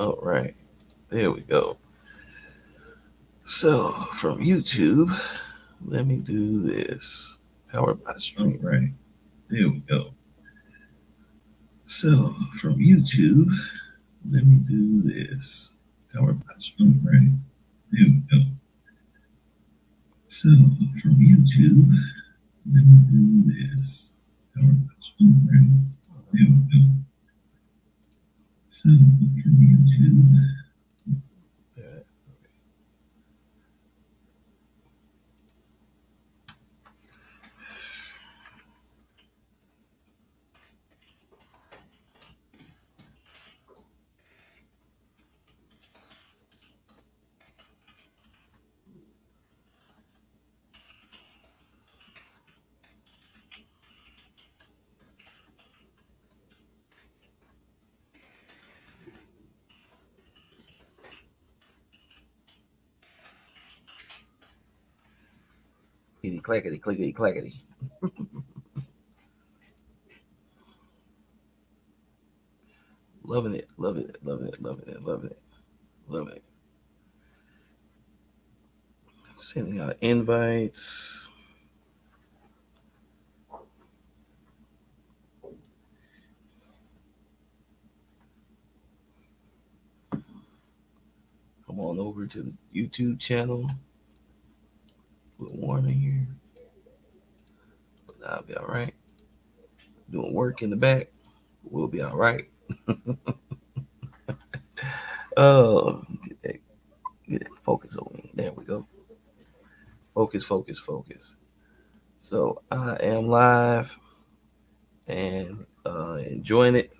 All right. There we go. So from YouTube, let me do this. Powered by Stream. All right. There we go. So from YouTube, let me do this. Powered by Stream. Right. There we go. So from YouTube, let me do this. Powered by Stream. Right. There we go. So from YouTube. Clickety clackety, clickety clackety. Loving it, loving it, loving it, loving it, loving it, loving it. Sending out invites. Come on over to the YouTube channel. Put a warning here. But I'll be all right. Doing work in the back. We'll be all right. Oh, get that focus on me. There we go. Focus, focus, focus. So I am live and enjoying it.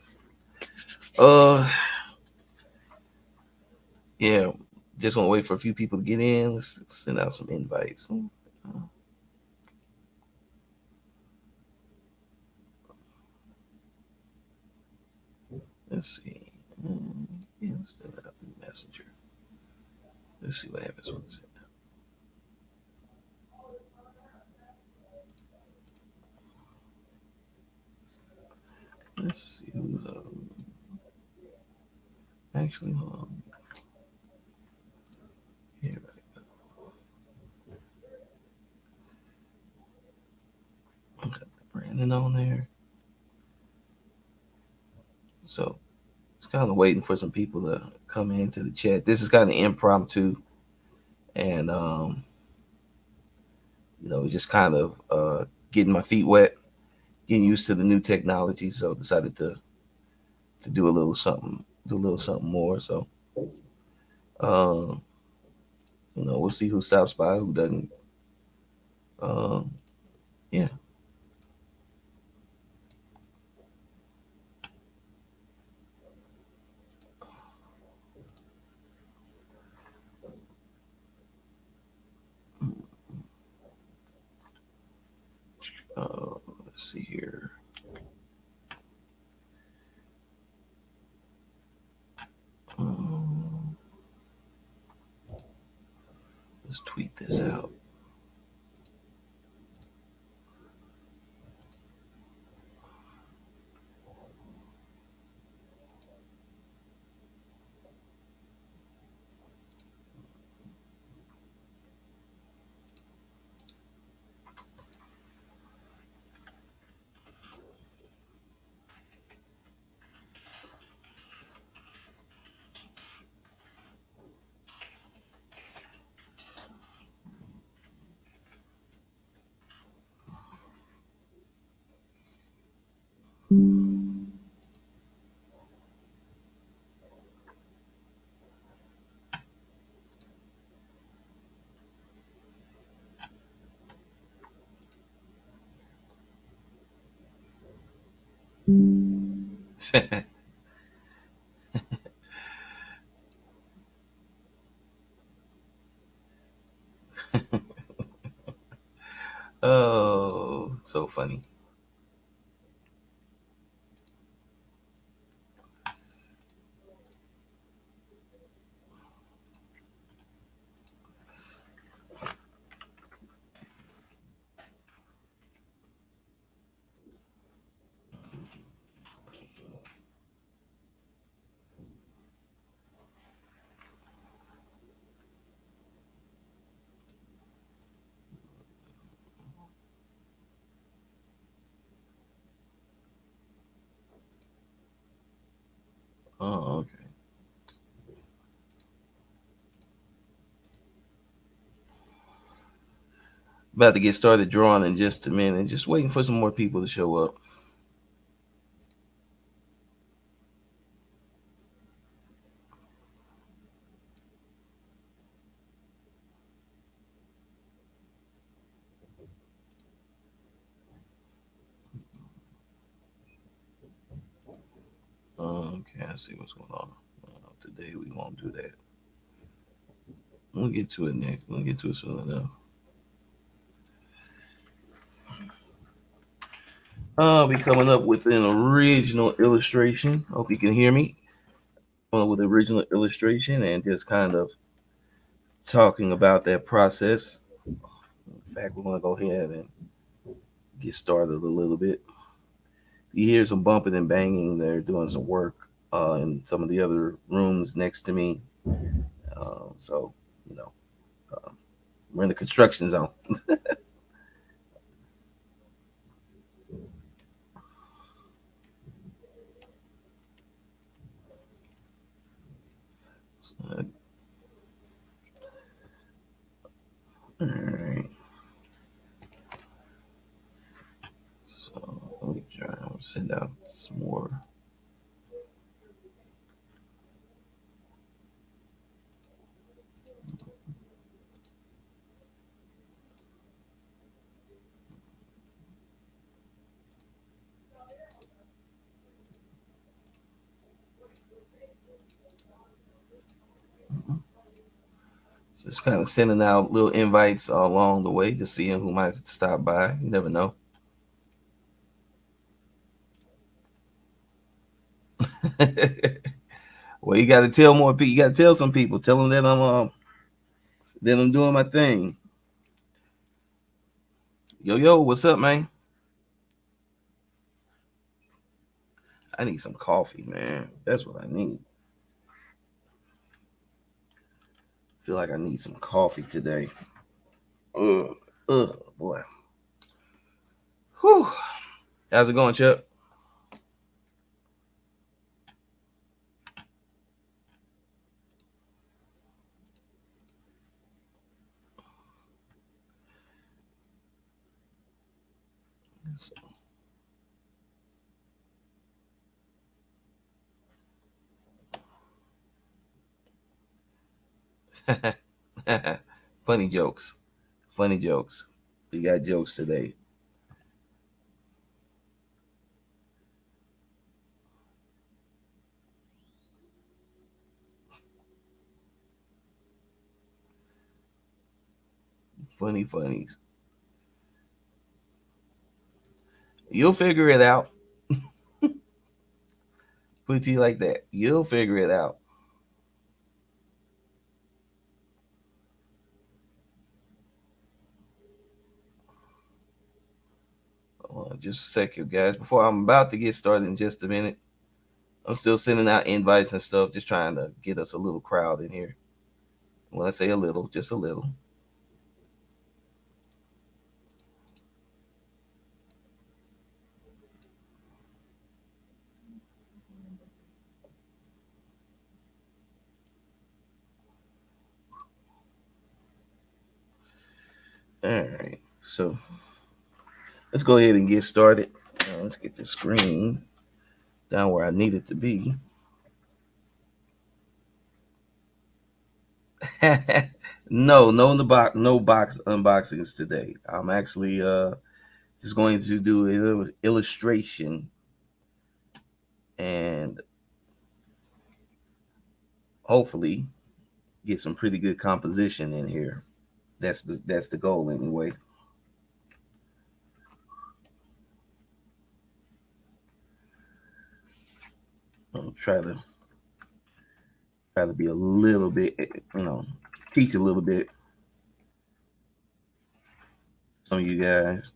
Yeah, just want to wait for a few people to get in. Let's send out some invites. Let's see. Instant messenger. Let's see what happens when it's sent out. Let's see who's actually hold on. Here I go. Okay, Brandon on there. So it's kind of waiting for some people to come into the chat. This is kind of impromptu, and just kind of getting my feet wet, getting used to the new technology. So decided to do a little something, more. So we'll see who stops by, who doesn't. Yeah. Let's see here. Let's tweet this out. Oh, so funny. Oh, okay. About to get started drawing in just a minute. Just waiting for some more people to show up. Okay, I see what's going on. Today we won't do that. We'll get to it next. We'll get to it soon enough. I'll be coming up with an original illustration. Hope you can hear me. With original illustration and just kind of talking about that process. In fact, we're going to go ahead and get started a little bit. You hear some bumping and banging. They're doing some work in some of the other rooms next to me. So, you know, uh, we're in the construction zone. So, all right. So let me try and send out some more. So just kind of sending out little invites along the way, just seeing who might stop by. You never know. Well, you got to tell more people. You got to tell some people. Tell them that I'm doing my thing. Yo, yo, what's up, man? I need some coffee, man. That's what I need. Feel like I need some coffee today. Ugh, boy. Whew. How's it going, Chuck? Funny jokes. Funny jokes. We got jokes today. Funny funnies. You'll figure it out. Put it to you like that. You'll figure it out. Hold on just a second, guys. Before I'm about to get started in just a minute, I'm still sending out invites and stuff, just trying to get us a little crowd in here. When I say a little, just a little. All right. So let's go ahead and get started. Let's get the screen down where I need it to be. No box unboxings today. I'm actually just going to do an illustration and hopefully get some pretty good composition in here. That's the goal anyway. I'll try to be a little bit, teach a little bit. Some of you guys.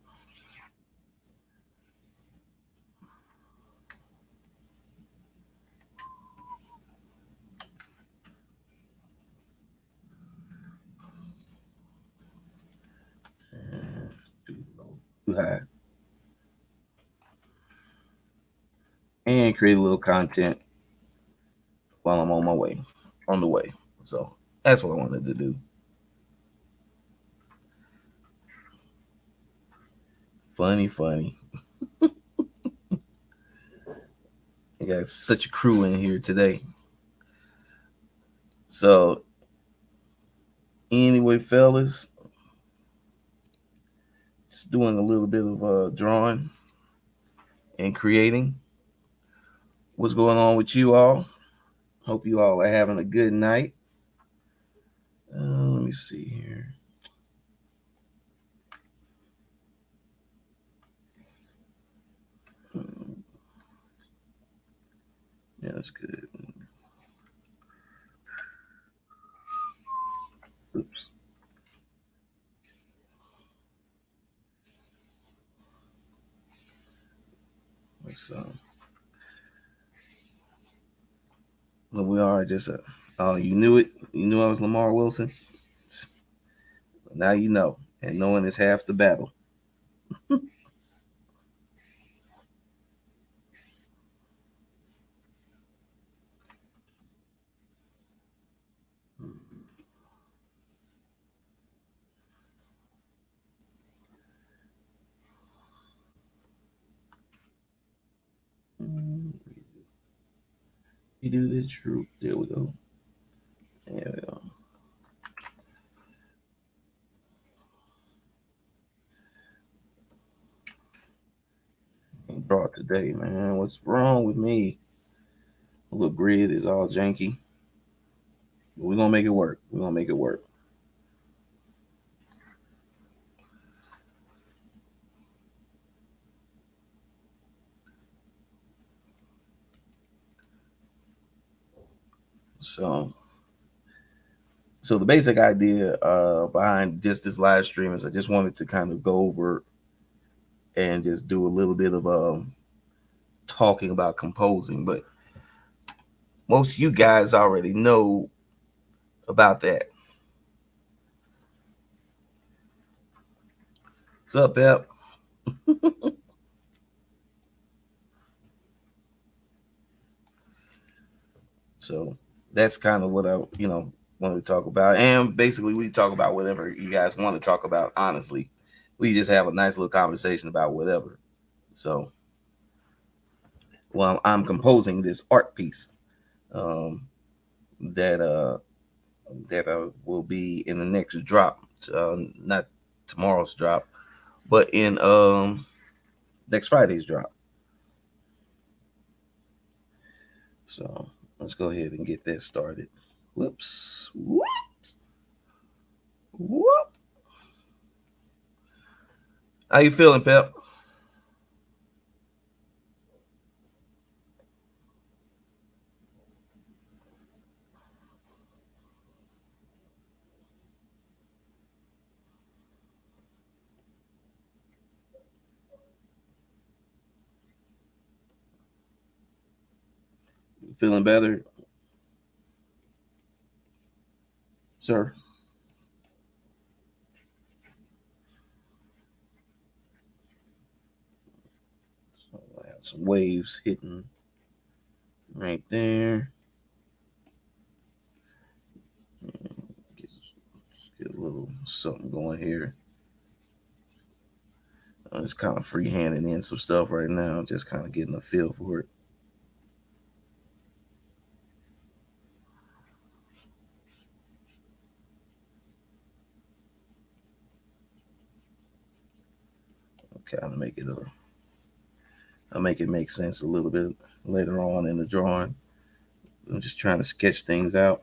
Too high. And create a little content. while I'm on the way. So that's what I wanted to do. Funny. I got such a crew in here today. So anyway, fellas, just doing a little bit of drawing and creating. What's going on with you all? Hope you all are having a good night. Let me see here. Yeah, that's good. Oops. So, well, we are just. Oh, you knew it. You knew I was Lamar Wilson. Now you know, and knowing is half the battle. You do the truth. There we go. There we go. Draw today, man. What's wrong with me? A little grid is all janky. But we're gonna make it work. We're gonna make it work. So the basic idea behind just this live stream is I just wanted to kind of go over and just do a little bit of talking about composing, but most of you guys already know about that. What's up, Pep? So that's kind of what I wanted to talk about, and basically we talk about whatever you guys want to talk about. Honestly, we just have a nice little conversation about whatever. So, well, I'm composing this art piece that will be in the next drop, not tomorrow's drop, but in next Friday's drop. So let's go ahead and get that started. Whoops. Whoop. How you feeling, Pep? Feeling better, sir? So I have some waves hitting right there. Get a little something going here. I'm just kind of freehanding in some stuff right now, just kind of getting a feel for it. Okay, I'll make it make sense a little bit later on in the drawing. I'm just trying to sketch things out.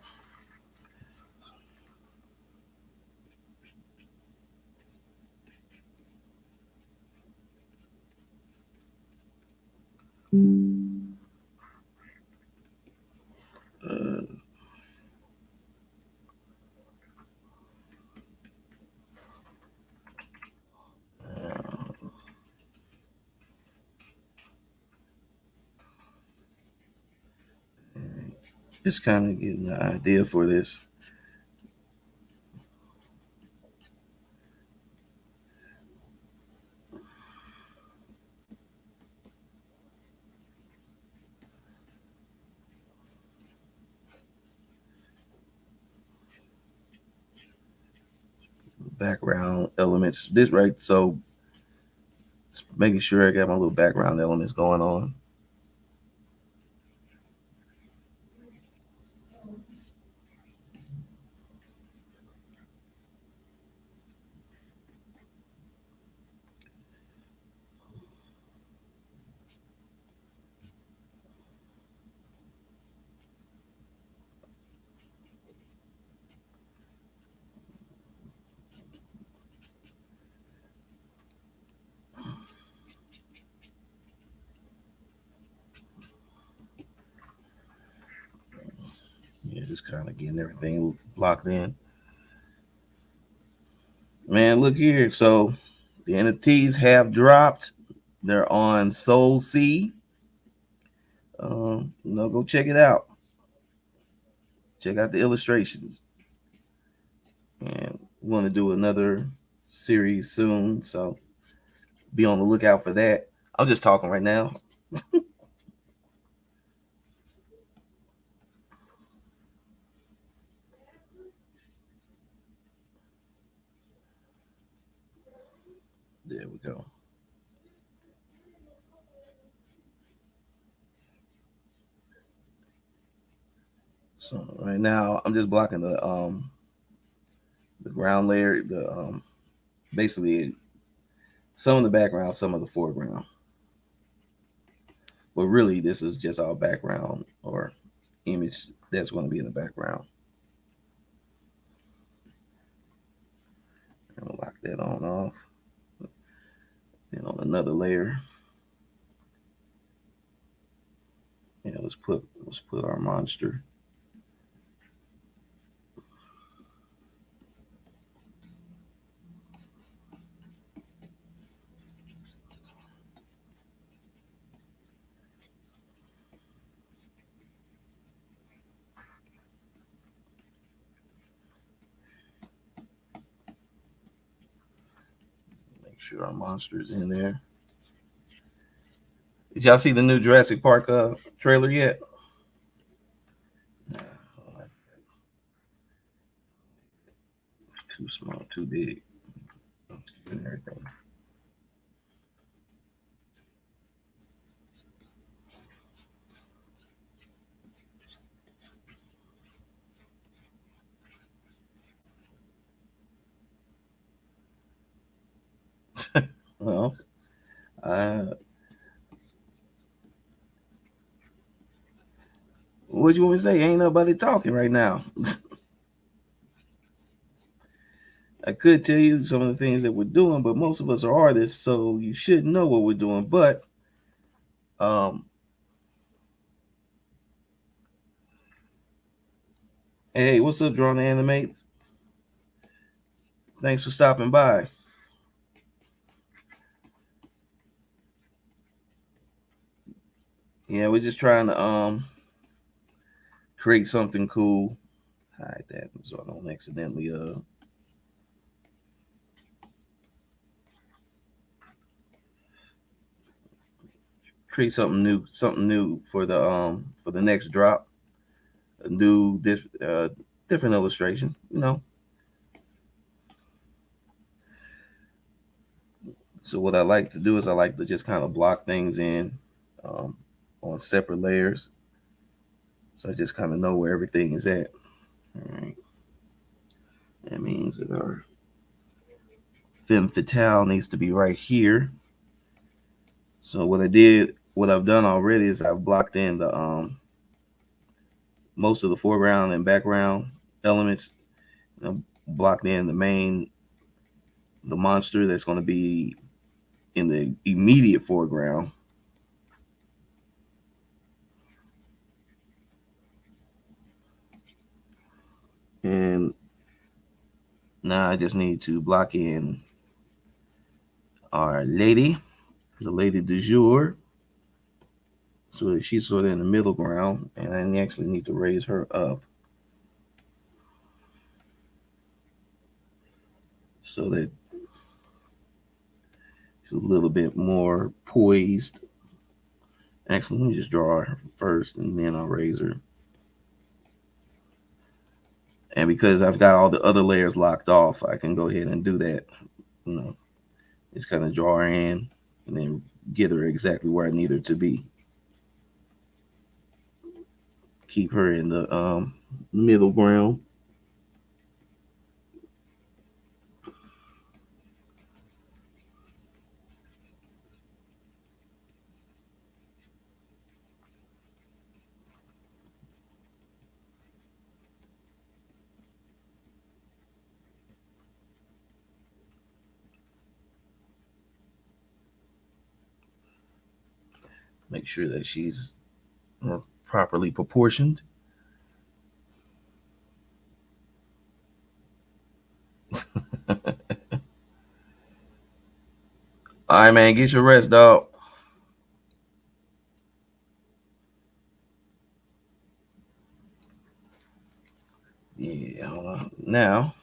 Just kind of getting the idea for this. background elements. This right, so just making sure I got my little background elements going on. Yeah, just kind of getting everything locked in. Man, look here. So the NFTs have dropped. They're on Soul C. Go check it out. Check out the illustrations. And we want to do another series soon, so be on the lookout for that. I'm just talking right now. There we go. So right now I'm just blocking the ground layer, the basically some of the background, some of the foreground. But really this is just all background or image that's going to be in the background. I'm gonna lock that on off. Then on another layer. Yeah, let's put our monster. Make sure our monster is in there. Did y'all see the new Jurassic Park trailer yet? Nah, too small, too big, and everything. Well, what you want me to say? Ain't nobody talking right now. I could tell you some of the things that we're doing, but most of us are artists, so you should know what we're doing. But hey, what's up, Drawn to Animate? Thanks for stopping by. Yeah, we're just trying to create something cool. Hide that so I don't accidentally create something new for the next drop. A new different illustration, you know. So what I like to do is I like to just kind of block things in on separate layers. So I just kind of know where everything is at. All right. That means that our femme fatale needs to be right here. So what I've done already is I've blocked in the most of the foreground and background elements. Blocked in the monster that's going to be in the immediate foreground. And now I just need to block in our lady, the lady du jour. So she's sort of in the middle ground, and I actually need to raise her up so that she's a little bit more poised. Actually, let me just draw her first, and then I'll raise her. And because I've got all the other layers locked off, I can go ahead and do that. Just kind of draw her in and then get her exactly where I need her to be. Keep her in the middle ground. Make sure that she's properly proportioned. All right, man, get your rest, dog. Yeah, hold on. Now,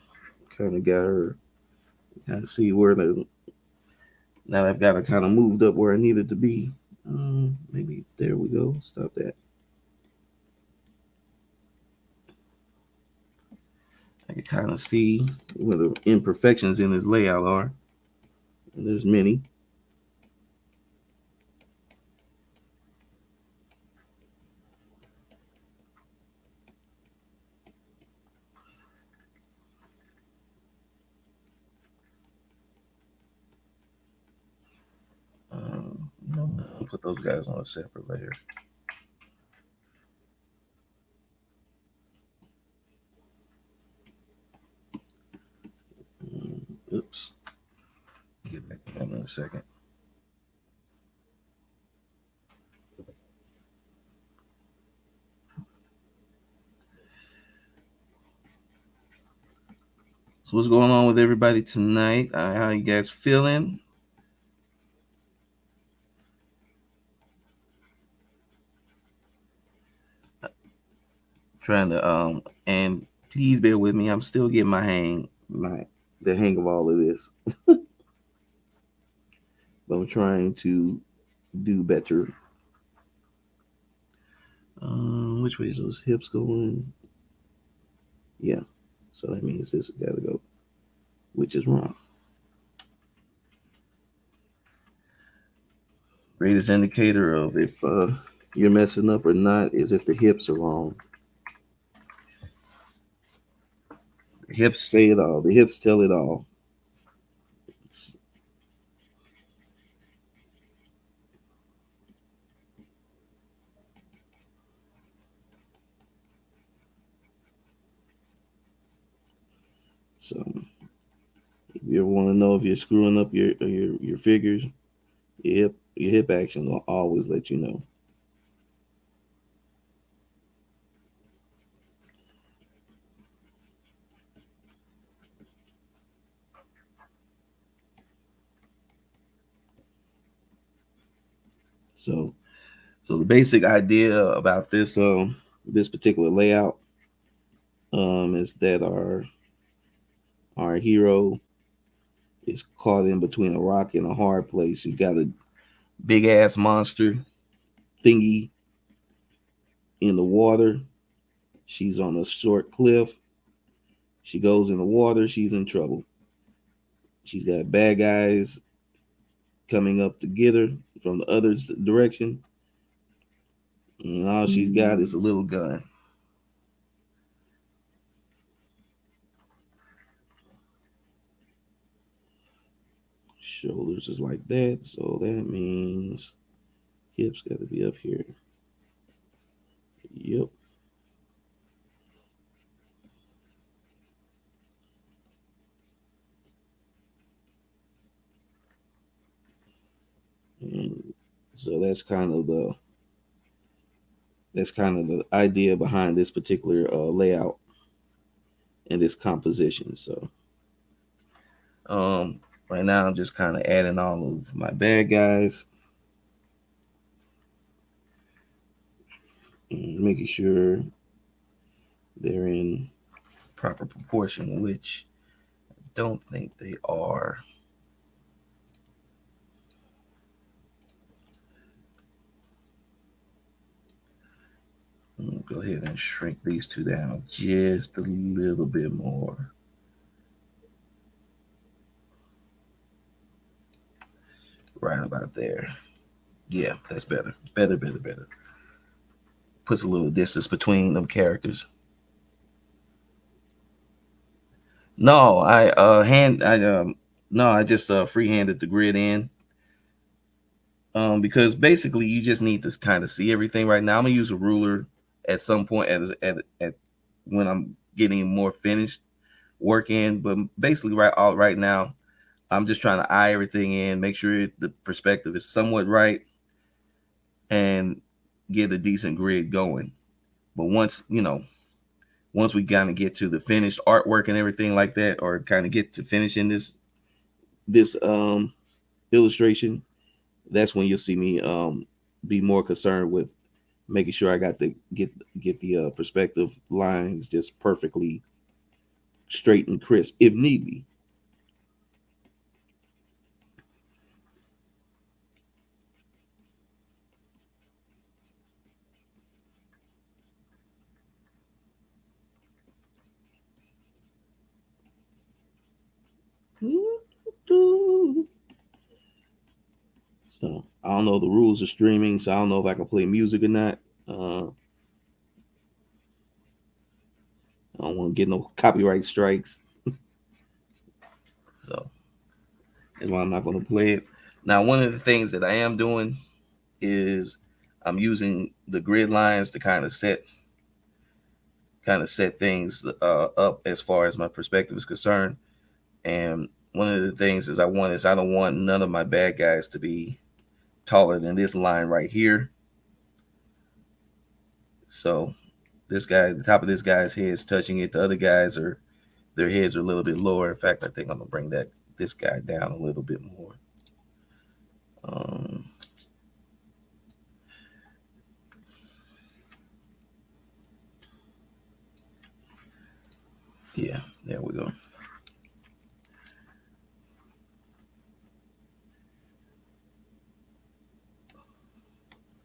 kind of got her, kind of see where now I've got her kind of moved up where I needed to be. Maybe there we go. Stop that. I can kind of see where the imperfections in this layout are. And there's many. I'll put those guys on a separate layer. Oops. Get back to that in a second. So what's going on with everybody tonight? How you guys feeling? Trying to and please bear with me. I'm still getting the hang of all of this. But I'm trying to do better. Which way is those hips going? Yeah. So that means this has got to go, which is wrong. Greatest indicator of if you're messing up or not is if the hips are wrong. The hips say it all. The hips tell it all. So if you ever want to know if you're screwing up your figures, your hip action will always let you know. So the basic idea about this this particular layout is that our hero is caught in between a rock and a hard place. You've got a big ass monster thingy in the water. She's on a short cliff. She goes in the water, she's in trouble. She's got bad guys coming up to get her from the other direction. And all she's got is a little gun. Shoulders is like that. So that means hips got to be up here. Yep. And so that's kind of the idea behind this particular layout and this composition. So right now I'm just kind of adding all of my bad guys and making sure they're in proper proportion, which I don't think they are. go ahead and shrink these two down just a little bit more. Right about there. Yeah, that's better. Better. Puts a little distance between them characters. No, I just freehanded the grid in. Because basically you just need to kind of see everything right now. I'm gonna use a ruler at some point at when I'm getting more finished work in, but basically right now I'm just trying to eye everything in, make sure the perspective is somewhat right, and get a decent grid going. But once we kind of get to the finished artwork and everything like that, or kind of get to finishing this illustration, that's when you'll see me be more concerned with making sure I got the get the perspective lines just perfectly straight and crisp if need be. So I don't know the rules of streaming, so I don't know if I can play music or not. I don't want to get no copyright strikes, so that's why I'm not going to play it. Now, one of the things that I am doing is I'm using the grid lines to kind of set things up as far as my perspective is concerned. And one of the things I don't want none of my bad guys to be taller than this line right here. So this guy, the top of this guy's head is touching it. The other guys their heads are a little bit lower. In fact, I think I'm gonna bring this guy down a little bit more. Yeah, there we go.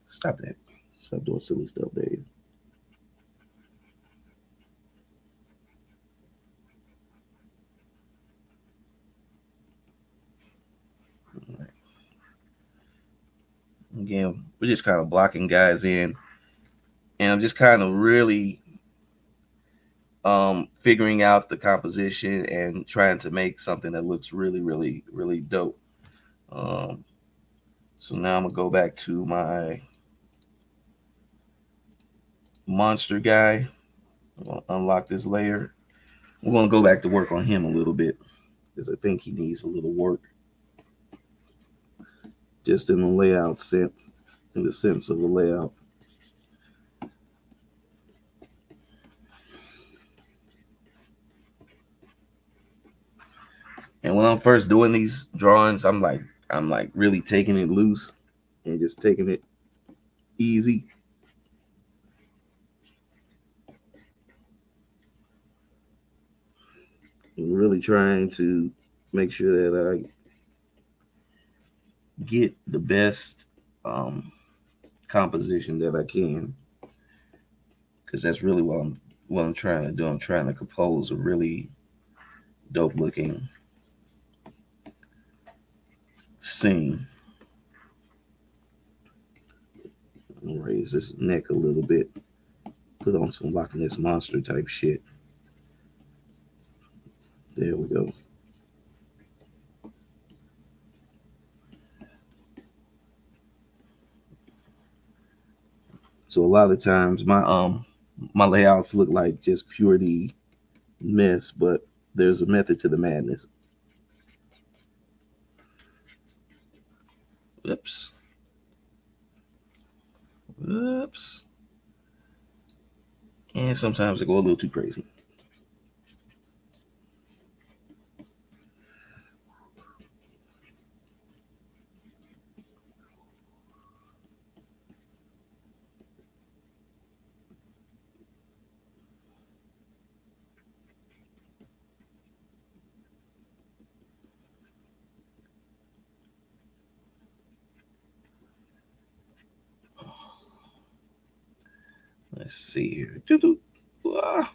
Stop that. Stop doing silly stuff, babe. Right. Again, we're just kind of blocking guys in, and I'm just kind of really figuring out the composition and trying to make something that looks really dope. So now I'm gonna go back to my monster guy. I'm gonna unlock this layer. We're gonna go back to work on him a little bit because I think he needs a little work, just in the layout sense, in the sense of the layout. And when I'm first doing these drawings, I'm like really taking it loose and just taking it easy. And really trying to make sure that I get the best composition that I can, because that's really what I'm trying to do. I'm trying to compose a really dope looking scene. Raise this neck a little bit, put on some Loch Ness Monster type shit. There we go. So a lot of times my layouts look like just purely mess, but there's a method to the madness. Oops. Oops. And sometimes I go a little too crazy. Let's see here. Doo-doo. Ah.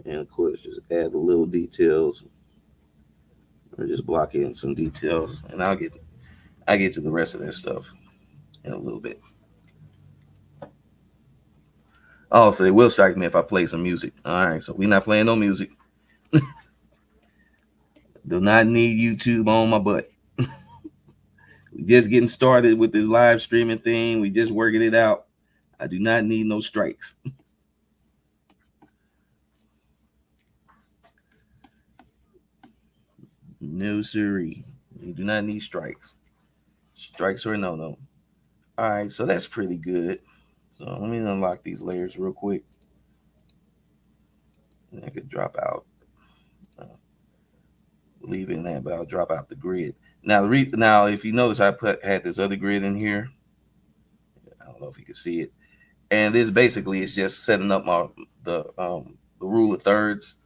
And of course, just add the little details, or just block in some details, and I get to the rest of that stuff in a little bit. Oh, so they will strike me if I play some music. All right, so we're not playing no music. Do not need YouTube on my butt. We just getting started with this live streaming thing. We just working it out. I do not need no strikes. No siree. We do not need strikes. Strikes or no. All right, so that's pretty good. So let me unlock these layers real quick. And I could drop out, leaving that, but I'll drop out the grid. Now, now if you notice, I had this other grid in here. I don't know if you can see it. And this basically is just setting up the rule of thirds.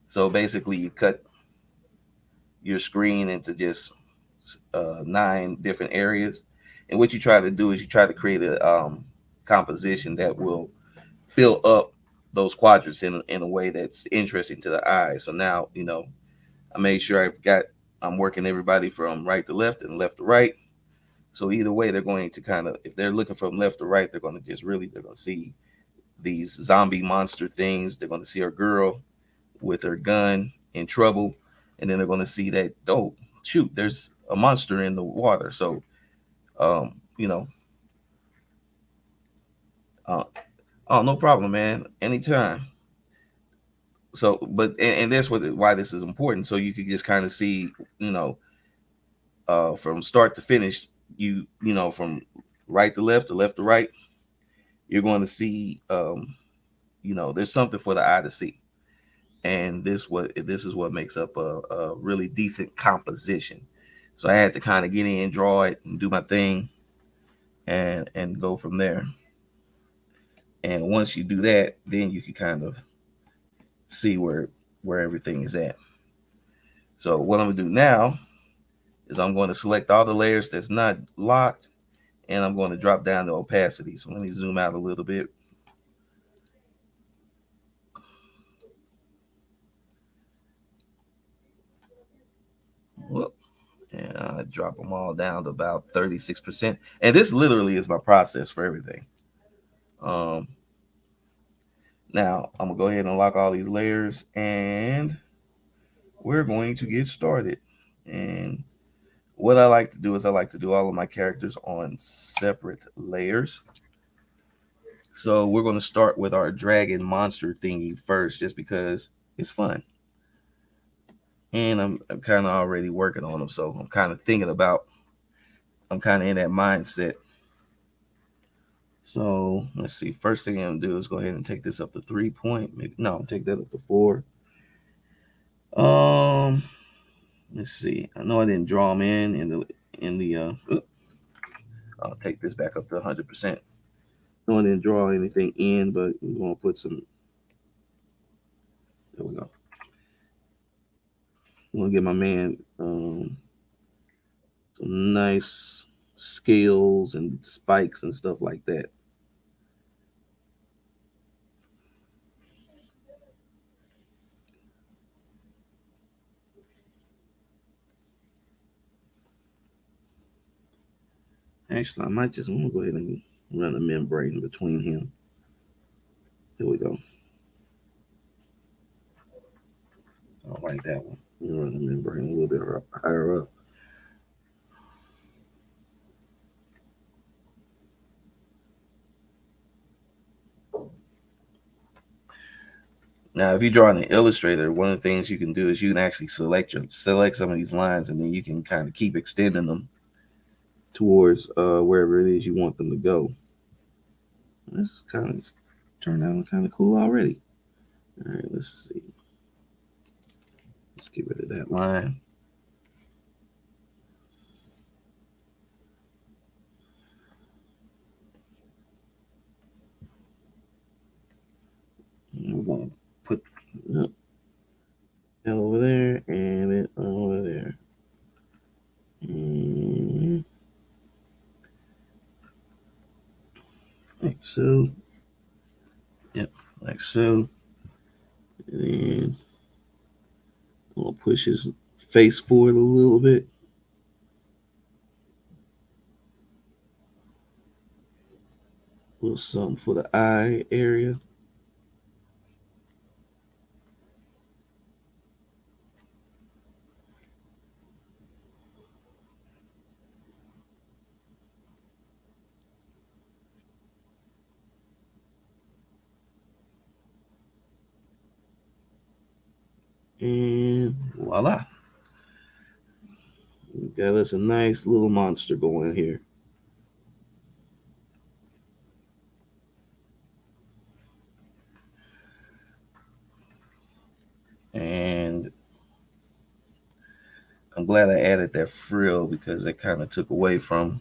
So basically, you cut your screen into just 9 different areas, and what you try to do is you try to create a composition that will fill up those quadrants in a way that's interesting to the eye. So now, I made sure I'm working everybody from right to left and left to right. So either way, they're going to kind of, if they're looking from left to right, they're going to they're going to see these zombie monster things. They're going to see our girl with her gun in trouble, and then they're going to see that, oh shoot, there's a monster in the water. So um you know uh, oh, no problem, man, anytime. So but and that's why this is important, so you could just kind of see, from start to finish, from right to left, to left to right, you're going to see, there's something for the eye to see. And this is what makes up a really decent composition. So I had to kind of get in, draw it, and do my thing, and go from there. And once you do that, then you can kind of see where everything is at. So what I'm gonna do now is I'm going to select all the layers that's not locked, and I'm going to drop down the opacity. So let me zoom out a little bit. Whoop. And I drop them all down to about 36%. And this literally is my process for everything. Now I'm gonna go ahead and unlock all these layers, and we're going to get started. And what I like to do is I like to do all of my characters on separate layers. So we're going to start with our dragon monster thingy first, just because it's fun. And I'm kind of already working on them, so I'm kind of I'm kind of in that mindset. So let's see. First thing I'm gonna do is go ahead and take this up to 3 point. Maybe no, take that up to 4. Let's see. I know I didn't draw them in the. I'll take this back up to 100%. No, I didn't draw anything in, but we're gonna put some. There we go. I'm gonna get my man some nice scales and spikes and stuff like that. Actually, I'm gonna go ahead and run a membrane between him. There we go. I don't like that one. Run the membrane a little bit higher up. Now, if you draw in the Illustrator, one of the things you can do is you can actually select some of these lines, and then you can kind of keep extending them towards wherever it is you want them to go. This kind of turned out kind of cool already. All right, let's see. Let's get rid of that line. like so. Yep, like so. And then I'm gonna push his face forward a little bit. A little something for the eye area. And voila. We got us a nice little monster going here. And I'm glad I added that frill because it kind of took away from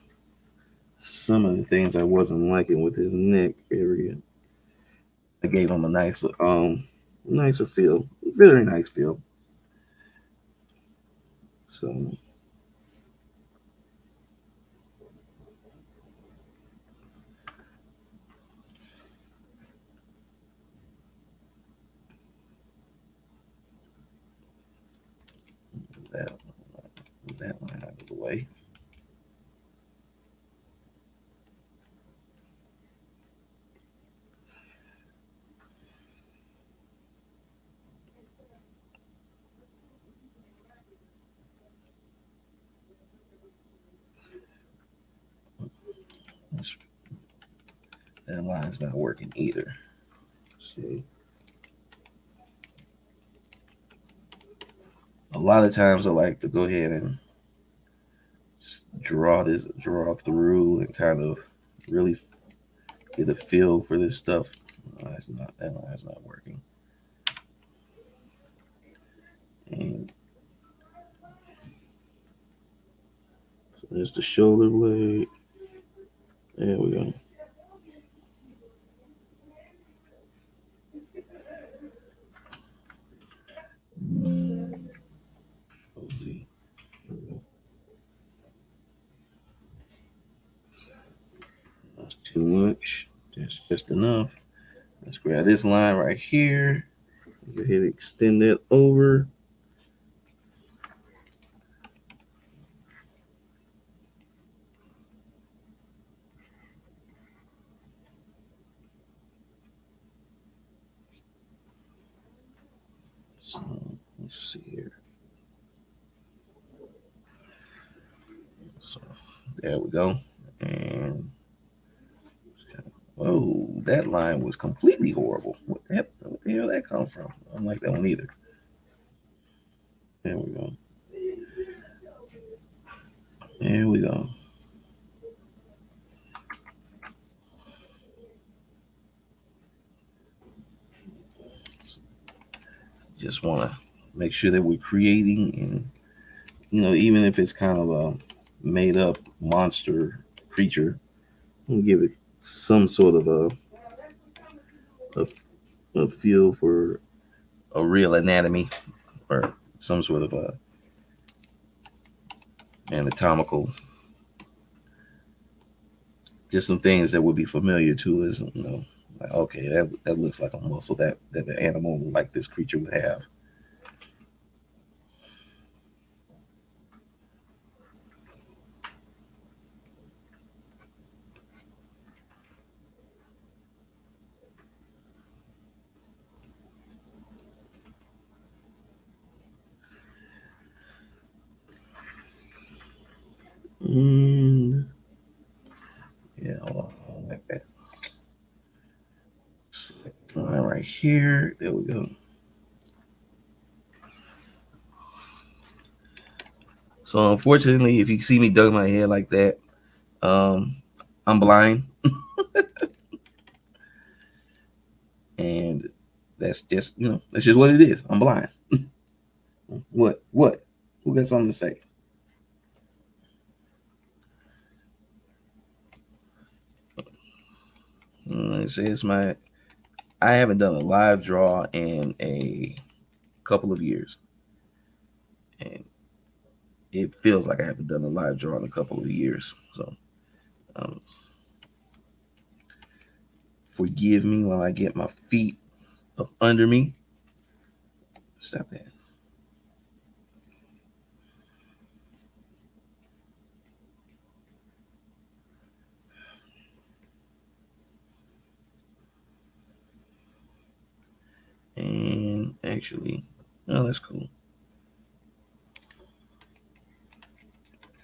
some of the things I wasn't liking with his neck area. It gave him a nicer feel, very nice feel. So that line out of the way. That line's not working either. See, a lot of times I like to go ahead and draw through and kind of really get a feel for this stuff. That line's not working. And so there's the shoulder blade. There we go. That's too much. That's just enough. Let's grab this line right here. Go ahead and extend that over. So let's see here. So there we go. And whoa, that line was completely horrible. What the hell that come from? I don't like that one either. There we go. There we go. Just want to make sure that we're creating, and even if it's kind of a made up monster creature, we'll give it some sort of a feel for a real anatomy or some sort of a anatomical, just some things that would be familiar to us. Like, okay, that looks like a muscle that the animal like this creature would have. And yeah, like that. Line right here. There we go. So unfortunately, if you see me dug my head like that, I'm blind, and that's just that's just what it is. I'm blind. What? Who got something to say? It says I haven't done a live draw in a couple of years, and it feels like I haven't done a live draw in a couple of years. So, um, forgive me while I get my feet up under me. Stop that. And actually, oh, that's cool.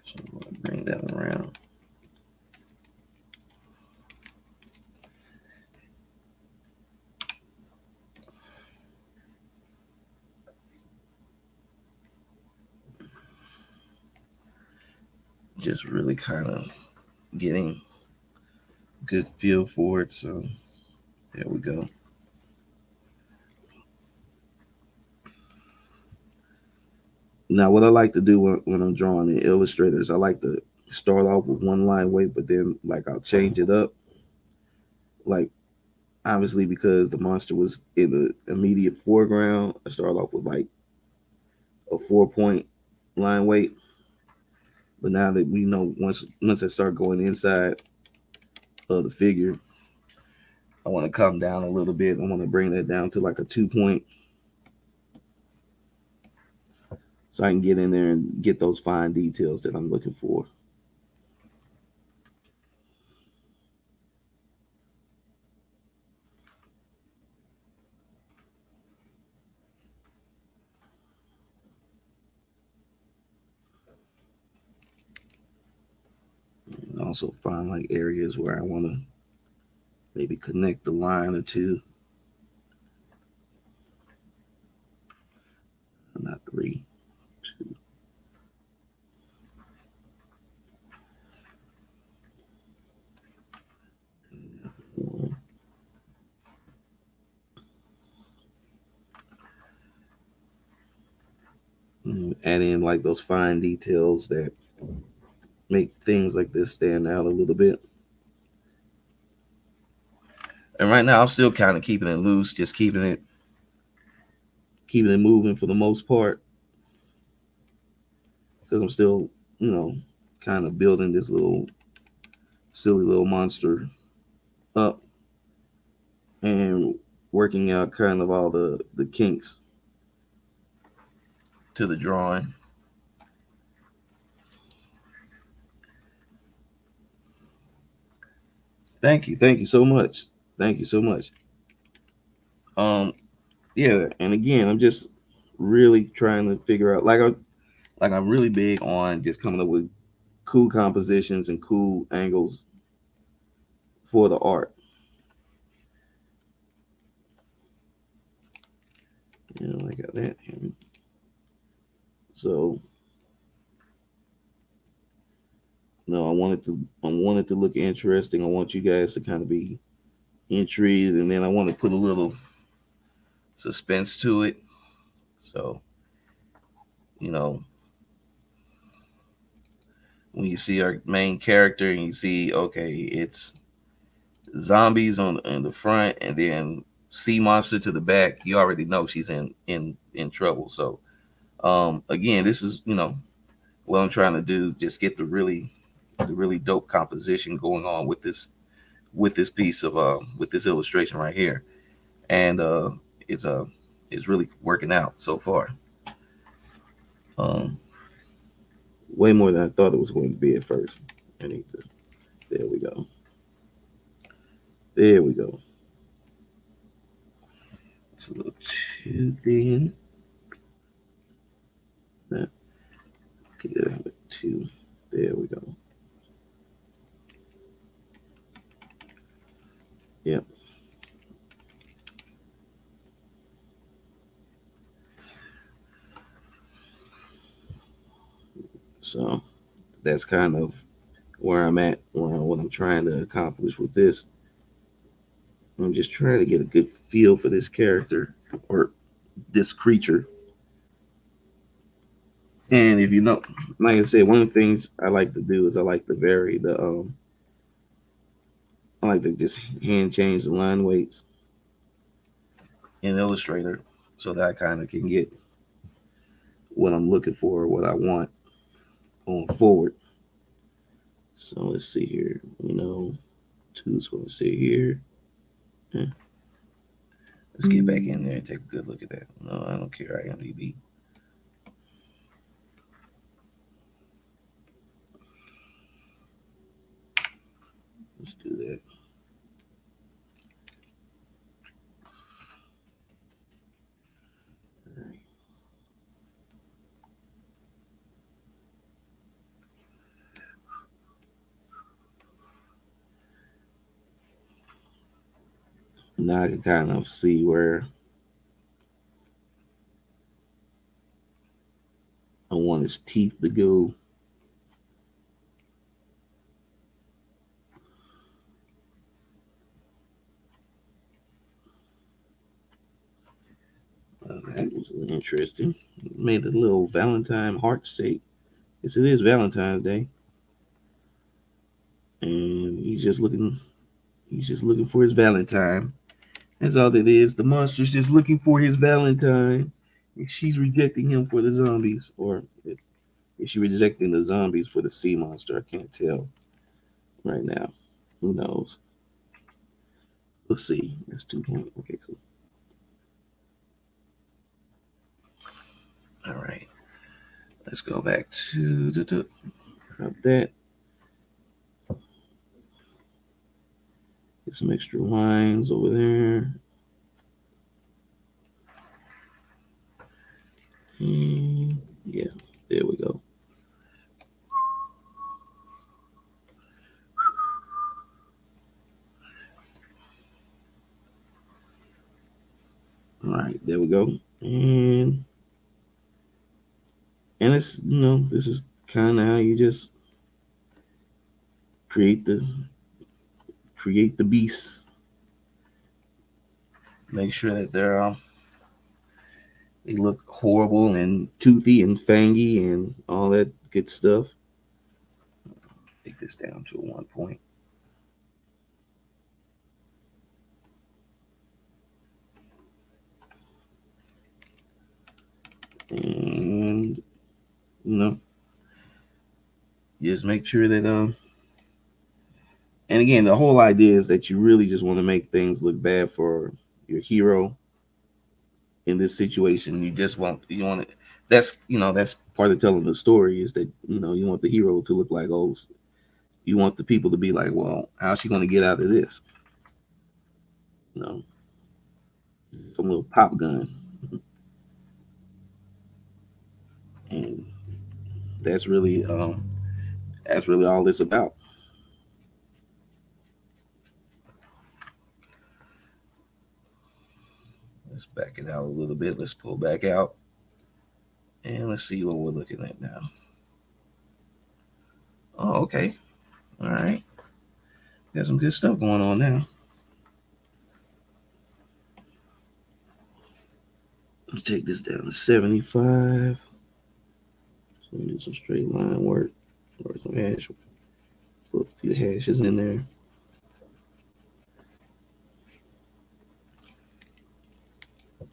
So I'm going to bring that around. Just really kind of getting good feel for it. So there we go. Now, what I like to do when I'm drawing in Illustrator is I like to start off with one line weight, but then like I'll change it up. Like obviously because the monster was in the immediate foreground, I start off with like a 4-point line weight. But now that we know once I start going inside of the figure, I want to come down a little bit. I want to bring that down to like a 2-point, so I can get in there and get those fine details that I'm looking for. And also find like areas where I want to maybe connect the line or two. Not 3, 2. One. Add in like those fine details that make things like this stand out a little bit. And right now I'm still kind of keeping it loose, just keeping it moving for the most part, because I'm still, kind of building this little silly little monster up and working out kind of all the kinks to the drawing. Thank you so much. Thank you so much. Yeah, and again, I'm just really trying to figure out, I'm really big on just coming up with cool compositions and cool angles for the art. I got that. So no, I want it to look interesting. I want you guys to kind of be intrigued, and then I want to put a little suspense to it. So, when you see our main character and you see, okay, it's zombies on the front and then sea monster to the back, you already know she's in trouble. So, again, this is what I'm trying to do. Just get the really dope composition going on with this piece of with this illustration right here, and it's it's really working out so far. Way more than I thought it was going to be at first. I need to. There we go. There we go. It's a little too thin. Nah. Get it out with 2. There we go. Yep. So that's kind of where I'm at, what I'm trying to accomplish with this. I'm just trying to get a good feel for this character or this creature. And if you know, like I said, one of the things I like to do is I like to vary I like to just hand change the line weights in Illustrator so that I kind of can get what I'm looking for, what I want going forward. So let's see here. 2 is going to sit here. Let's get back in there and take a good look at that. No, I don't care. IMDb. Let's do that. Now I can kind of see where I want his teeth to go. That was interesting. Made a little Valentine heart shape. Yes, it is Valentine's Day, and he's just looking. He's just looking for his Valentine. That's all it is. The monster's just looking for his Valentine. And she's rejecting him for the zombies, or is she rejecting the zombies for the sea monster? I can't tell right now. Who knows? Let's see. That's 2 point. Okay, cool. All right. Let's go back to the that. Get some extra lines over there. Yeah, there we go. All right, there we go. And it's, this is kind of how you just create the beasts. Make sure that they look horrible and toothy and fangy and all that good stuff. Take this down to a 1 point. And just make sure that and again, the whole idea is that you really just want to make things look bad for your hero in this situation. You want it. That's part of telling the story is that you want the hero to look like, oh, you want the people to be like, well, how's she going to get out of this? Some little pop gun, and that's really all it's about. Let's back it out a little bit. Let's pull back out, and let's see what we're looking at now. Oh, okay. All right. Got some good stuff going on now. Let's take this down to 75. So do some straight line work or some hash. Put a few hashes in there.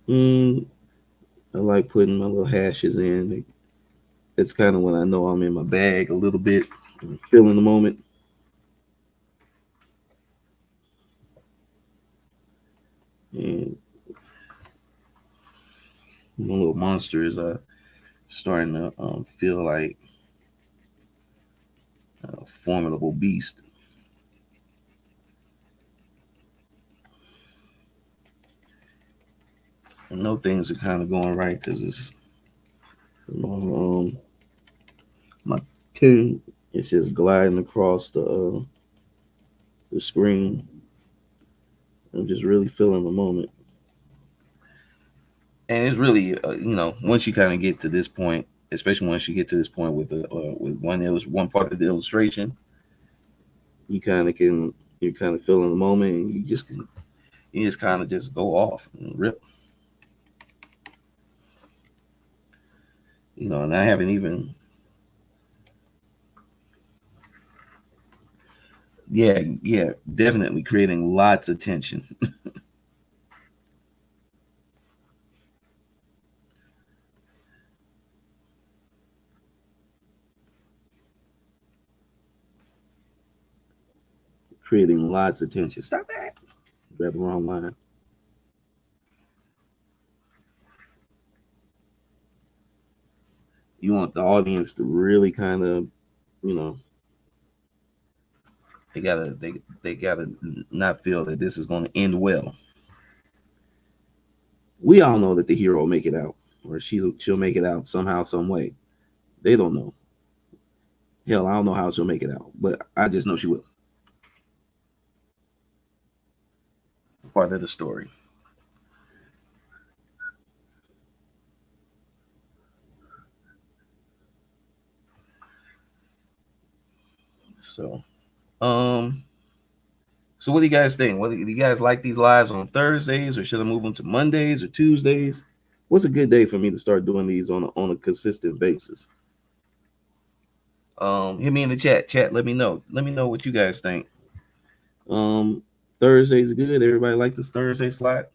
I like putting my little hashes in. It's kind of when I know I'm in my bag a little bit, feeling the moment. And my little monster is starting to feel like a formidable beast. I know things are kind of going right because it's my pen is just gliding across the screen. I'm just really feeling the moment. And it's really, once you kind of get to this point, especially once you get to this point with with one part of the illustration, you're kind of feeling the moment, and you just kind of just go off and rip. And I haven't even, yeah, definitely creating lots of tension. Creating lots of tension. Stop that. Grab the wrong line. You want the audience to really kind of, you know, they gotta not feel that this is going to end well. We all know that the hero will make it out, or she'll make it out somehow, some way. They don't know. Hell, I don't know how she'll make it out, but I just know she will. Part of the story. So, um, so what do you guys think? What do you guys like these lives on Thursdays, or should I move them to Mondays or Tuesdays? What's a good day for me to start doing these on a consistent basis? Hit me in the chat. Chat, let me know. Let me know what you guys think. Um, Thursday's good. Everybody like this Thursday slot?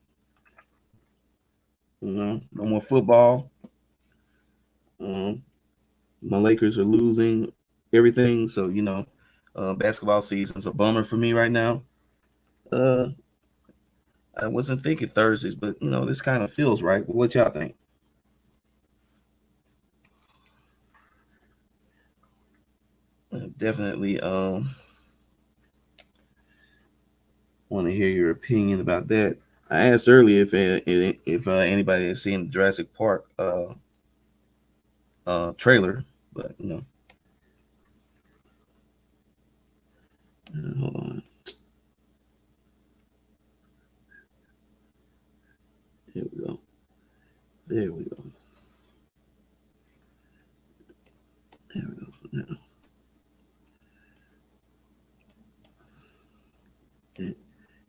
No more football. My Lakers are losing everything, so basketball season's a bummer for me right now. I wasn't thinking Thursdays, but this kind of feels right. What y'all think? Definitely want to hear your opinion about that. I asked earlier if anybody has seen the Jurassic Park trailer, but hold on. Here we go. There we go. There we go. Now.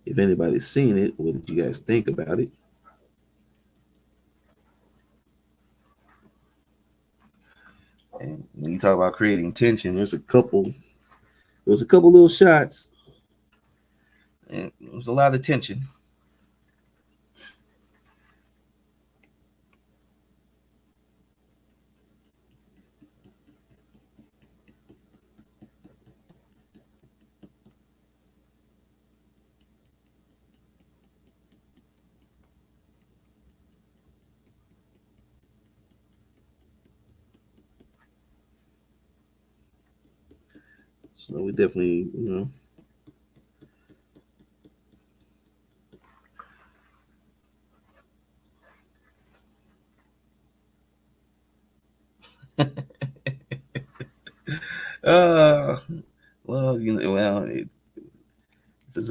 If anybody's seen it, what did you guys think about it? And when you talk about creating tension, there's a couple little shots, and there was a lot of tension. So we definitely, uh, it's it's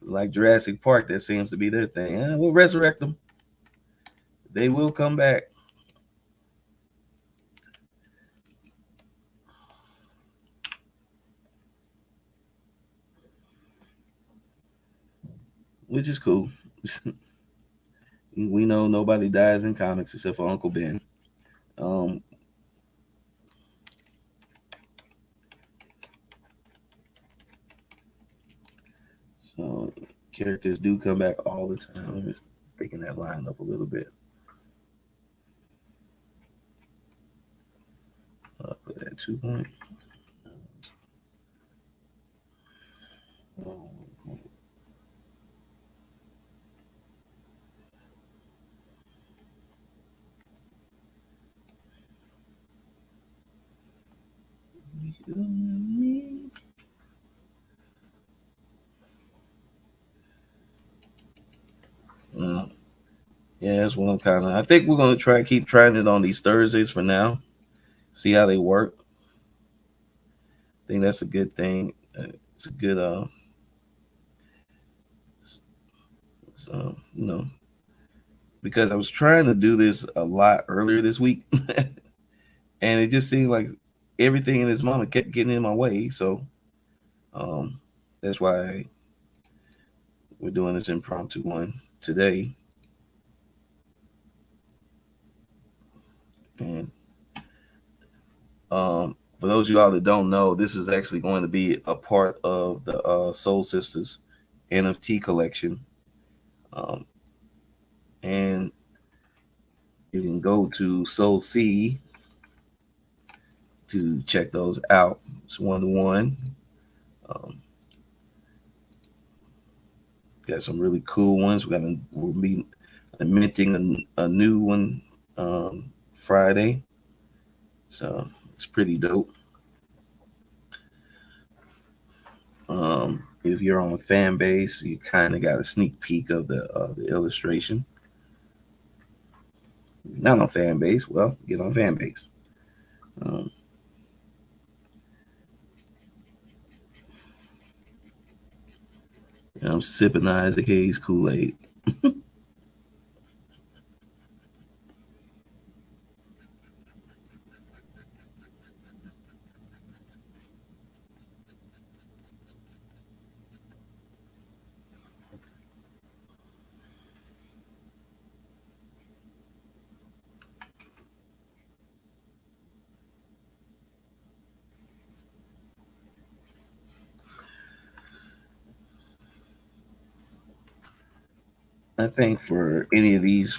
like Jurassic Park. That seems to be their thing. We'll resurrect them. They will come back. Which is cool. We know nobody dies in comics except for Uncle Ben. So characters do come back all the time. I'm just picking that line up a little bit. Put that 2 point. Yeah, that's what I'm kind of. I think we're gonna keep trying it on these Thursdays for now. See how they work. I think that's a good thing. It's a good so because I was trying to do this a lot earlier this week, and it just seemed like everything in this moment kept getting in my way. So that's why we're doing this impromptu one today. And for those of you all that don't know, this is actually going to be a part of the Soul Sisters NFT collection. And you can go to Soul C to check those out. It's 1-to-1. Got some really cool ones. We'll be minting a new one Friday, so it's pretty dope. If you're on fan base, you kind of got a sneak peek of the illustration. Not on fan base, well, get on fan base. Um, I'm sipping the Isaac Hayes Kool-Aid. I think for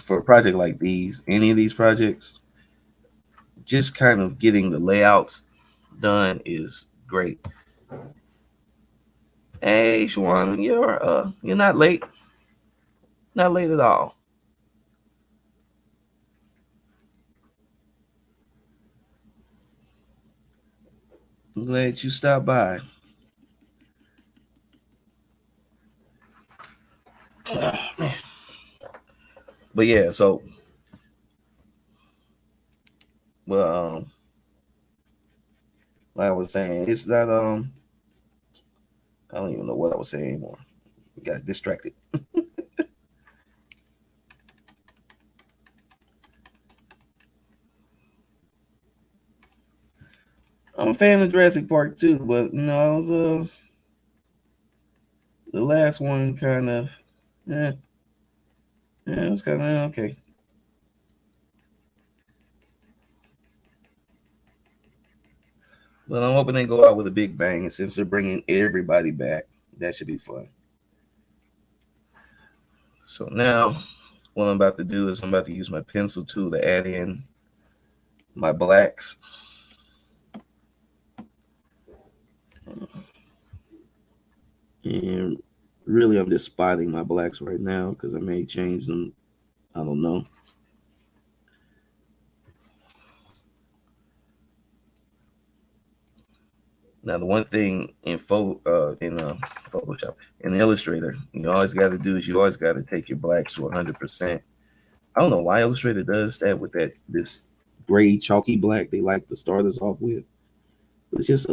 for a project like any of these projects, just kind of getting the layouts done is great. Hey, Shawan, you're not late. Not late at all. I'm glad you stopped by. But yeah, so well, like I was saying, it's not I don't even know what I was saying anymore. Got distracted. I'm a fan of Jurassic Park too, but I was the last one kind of it was kind of okay. But I'm hoping they go out with a big bang, and since they're bringing everybody back, that should be fun. So now, what I'm about to do is I'm about to use my pencil tool to add in my blacks. And really, I'm just spotting my blacks right now because I may change them. I don't know. Now, the one thing in Photoshop, in Illustrator, you always got to do is you always got to take your blacks to 100%. I don't know why Illustrator does that with this gray chalky black they like to start us off with. But it's just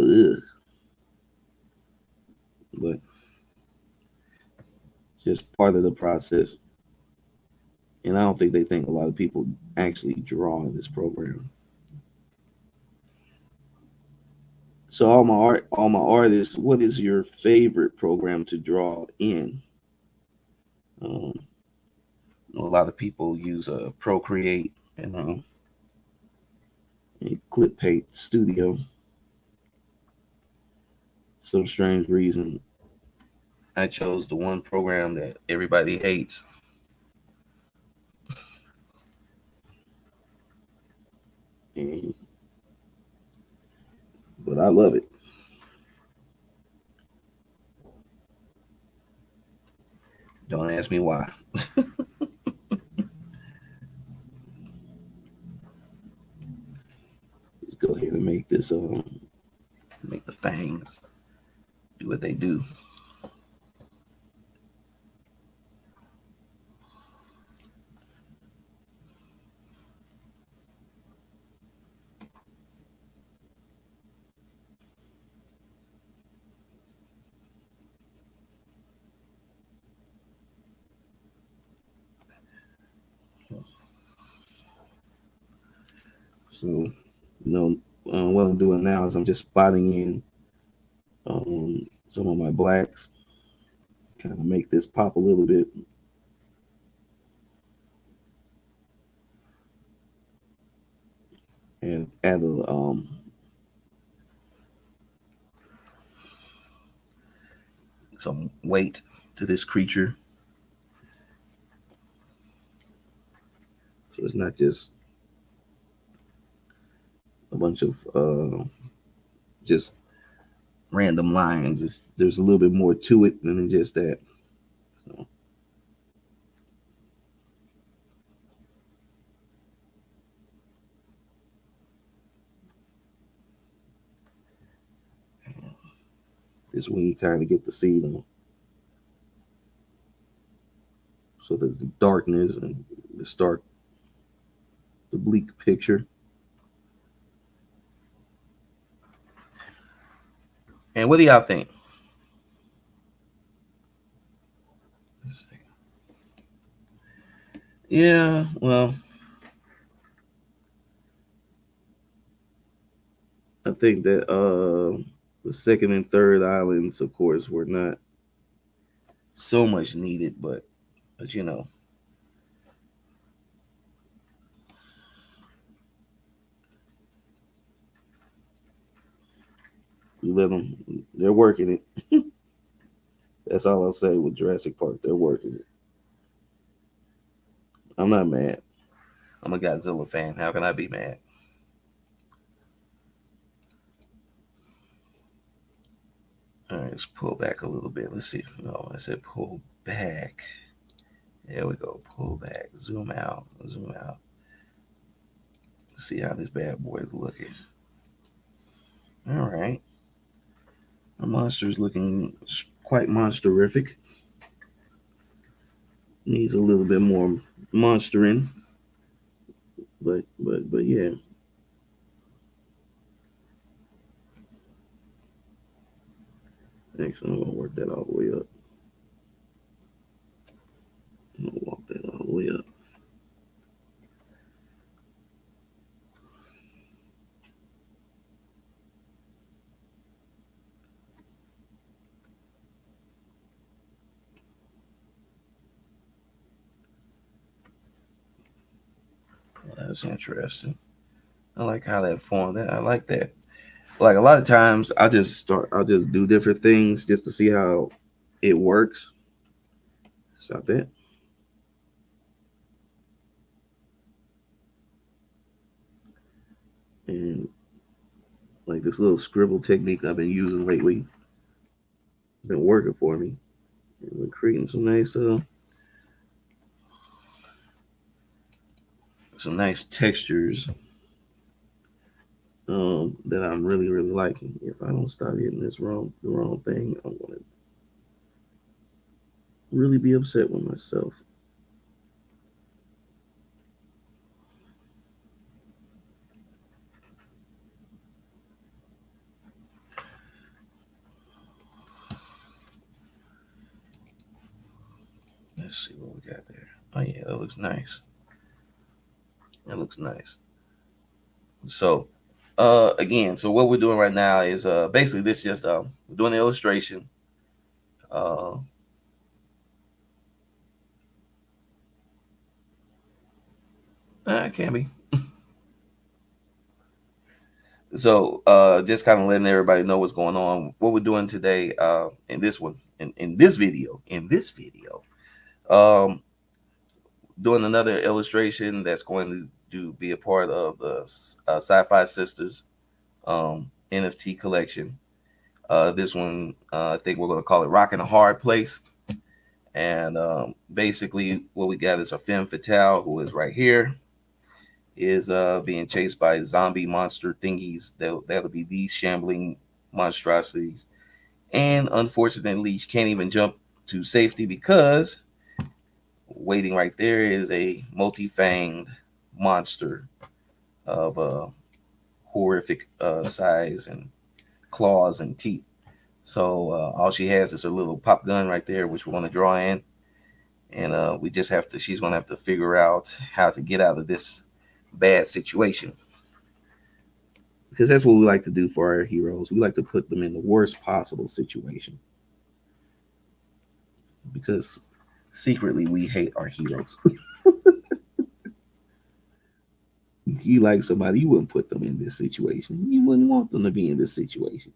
but just part of the process. And I don't think they think a lot of people actually draw in this program. So all my artists, what is your favorite program to draw in? Um, a lot of people use Procreate and Clip Paint Studio. Some strange reason, I chose the one program that everybody hates. And, but I love it. Don't ask me why. Just go ahead and make this make the fangs do what they do. So, what I'm doing now is I'm just spotting in some of my blacks, kind of make this pop a little bit. And add some weight to this creature. So it's not just a bunch of just random lines. There's a little bit more to it than just that. So This is when you kind of get to see them. So the darkness and the bleak picture. And what do y'all think? Let's see. Yeah, well, I think that the second and third islands, of course, were not so much needed, but you know, you let them. They're working it. That's all I'll say with Jurassic Park. They're working it. I'm not mad. I'm a Godzilla fan. How can I be mad? All right, let's pull back a little bit. Let's see. No, I said pull back. There we go. Pull back. Zoom out. Zoom out. Let's see how this bad boy is looking. All right. The monster is looking quite monsterific. Needs a little bit more monstering. But yeah. Actually, I'm gonna work that all the way up. I'm gonna walk that all the way up. Well, that's interesting. I like how that formed. I like that. Like a lot of times, I'll just do different things just to see how it works. Stop that. And like this little scribble technique I've been using lately, been working for me. And we're creating some nice textures that I'm really liking. If I don't stop hitting the wrong thing, I'm gonna really be upset with myself. Let's see what we got there. Oh yeah, that looks nice. That looks nice. So, again, so what we're doing right now is basically this just we're doing the illustration. Uh, it can be. So, just kind of letting everybody know what's going on. What we're doing today, in this one, in this video, um, doing another illustration that's going to be a part of the Sci-Fi Sisters NFT collection. This one, I think we're going to call it "Rockin' a Hard Place." And basically, what we got is a femme fatale who is right here, is being chased by zombie monster thingies. That'll be these shambling monstrosities. And unfortunately, she can't even jump to safety because waiting right there is a multi-fanged monster of horrific size and claws and teeth. So all she has is a little pop gun right there, which we're going to draw in. And we just have to, she's going to have to figure out how to get out of this bad situation. Because that's what we like to do for our heroes. We like to put them in the worst possible situation. Because secretly we hate our heroes. You like somebody, you wouldn't put them in this situation. You wouldn't want them to be in this situation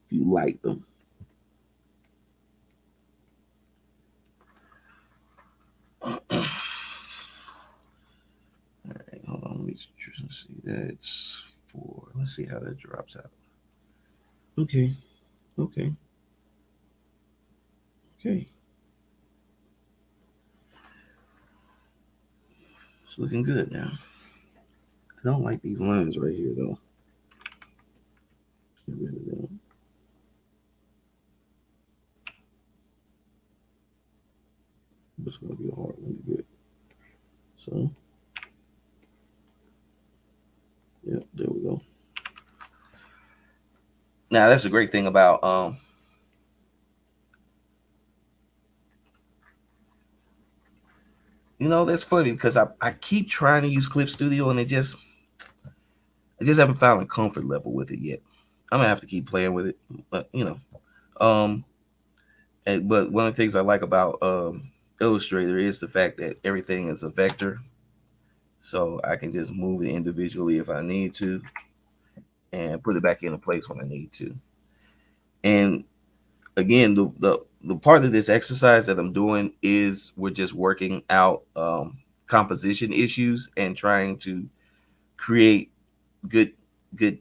if you like them. All right, hold on. Let me see. That's 4. Let's see how that drops out. Okay. Okay. Okay. It's looking good now. I don't like these lines right here though. Get rid of them. it's going to be a hard one to get. So, yeah, there we go. Now, that's the great thing about that's funny because I keep trying to use Clip Studio and I just haven't found a comfort level with it yet. I'm gonna have to keep playing with it, but but one of the things I like about Illustrator is the fact that everything is a vector, so I can just move it individually if I need to, and put it back into place when I need to. And again, the part of this exercise that I'm doing is we're just working out composition issues and trying to create good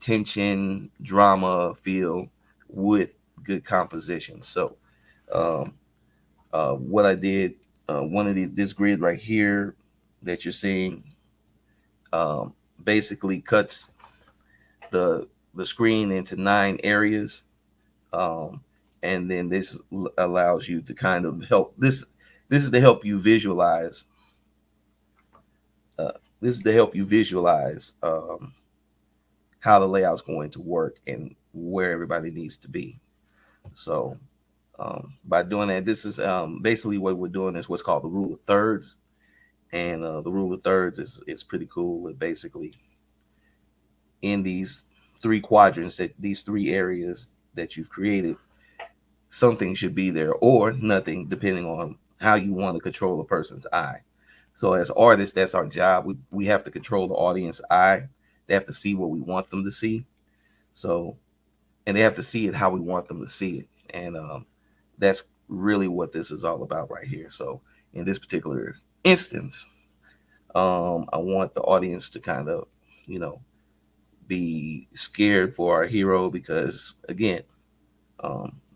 tension, drama feel with good composition. So um, what I did, one of this grid right here that you're seeing, um, basically cuts the screen into 9 areas, um, and then this allows you to kind of help this. This is to help you visualize. Uh, this is to help you visualize how the layout's going to work and where everybody needs to be. So by doing that, this is basically what we're doing is what's called the rule of thirds. And the rule of thirds is pretty cool. It basically, in these 3 quadrants, that these 3 areas that you've created, something should be there or nothing, depending on how you want to control a person's eye. So as artists, that's our job. We have to control the audience eye. They have to see what we want them to see. So, and they have to see it how we want them to see it. And that's really what this is all about right here. So in this particular instance, I want the audience to kind of, be scared for our hero because, again,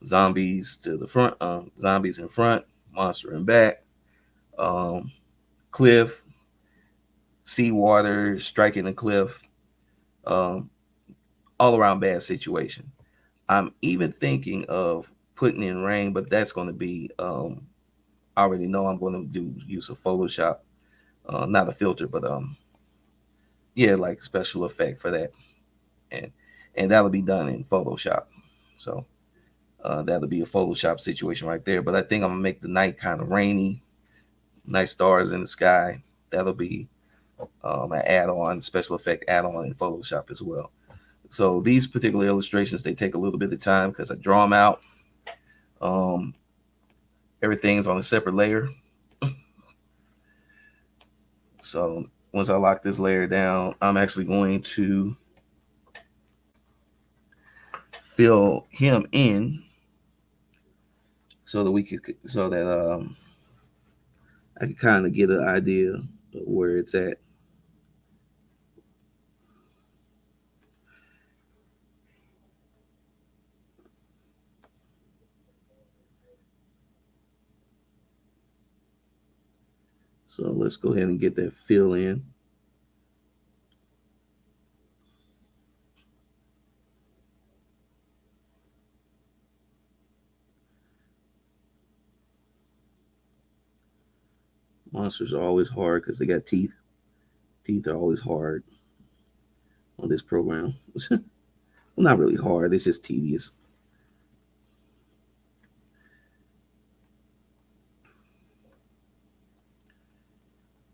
zombies to the front, zombies in front, monster in back, cliff, seawater striking the cliff, all around bad situation. I'm even thinking of putting in rain, but that's going to be, I already know I'm going to use a Photoshop, not a filter, but yeah, like special effect for that, and that'll be done in Photoshop. So that'll be a Photoshop situation right there. But I think I'm gonna make the night kind of rainy, nice stars in the sky. That'll be an add-on, special effect add-on in Photoshop as well. So these particular illustrations, they take a little bit of time because I draw them out. Everything's on a separate layer. So once I lock this layer down, I'm actually going to fill him in so that I can kind of get an idea of where it's at. So let's go ahead and get that fill in. Monsters are always hard because they got teeth. Teeth are always hard on this program. Well, not really hard. It's just tedious.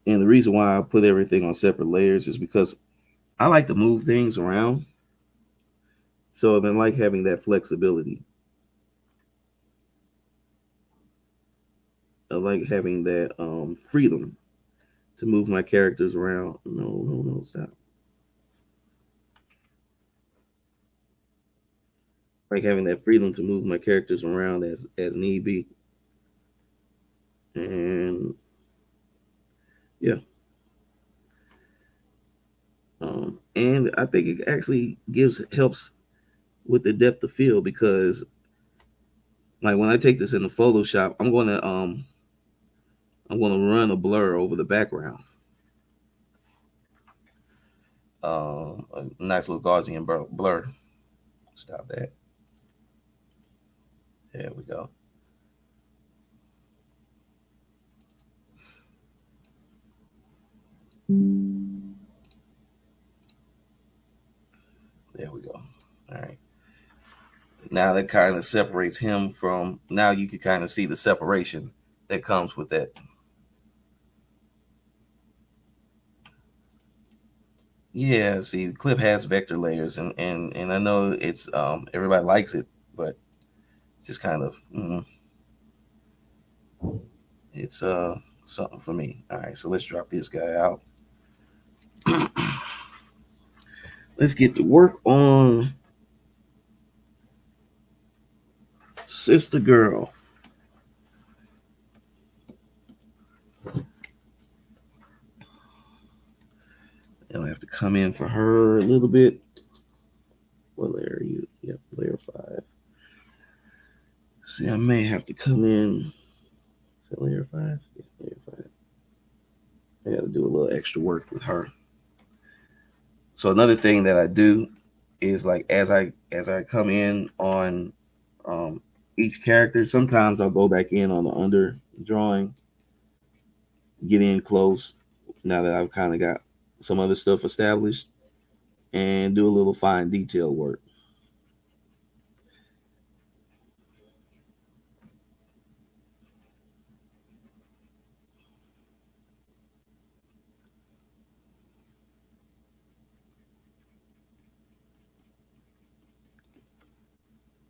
And the reason why I put everything on separate layers is because I like to move things around. So then, like having that flexibility. I like having that freedom to move my characters around. No, stop. Like having that freedom to move my characters around as need be. And yeah. And I think it actually helps with the depth of field because, like, when I take this into Photoshop, I'm gonna run a blur over the background. A nice little Gaussian blur. Stop that. There we go. Now that kind of separates him from, now you can kind of see the separation that comes with that. Yeah, see, the clip has vector layers, and I know it's everybody likes it, but it's just kind of it's something for me. All right, so let's drop this guy out. Let's get to work on Sister Girl. I'll have to come in for her a little bit. What layer are you? Yep, layer 5. See, I may have to come in. Is that layer 5? Yeah, layer 5. I got to do a little extra work with her. So another thing that I do is, like, as I come in on each character, sometimes I'll go back in on the under drawing, get in close now that I've kind of got some other stuff established, and do a little fine detail work.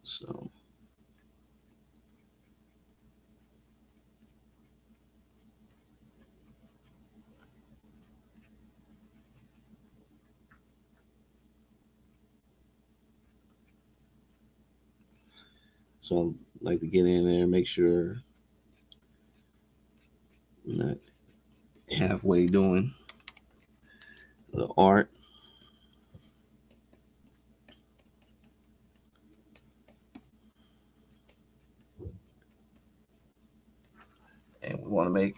So So I like to get in there and make sure I'm not halfway doing the art. And we want to make,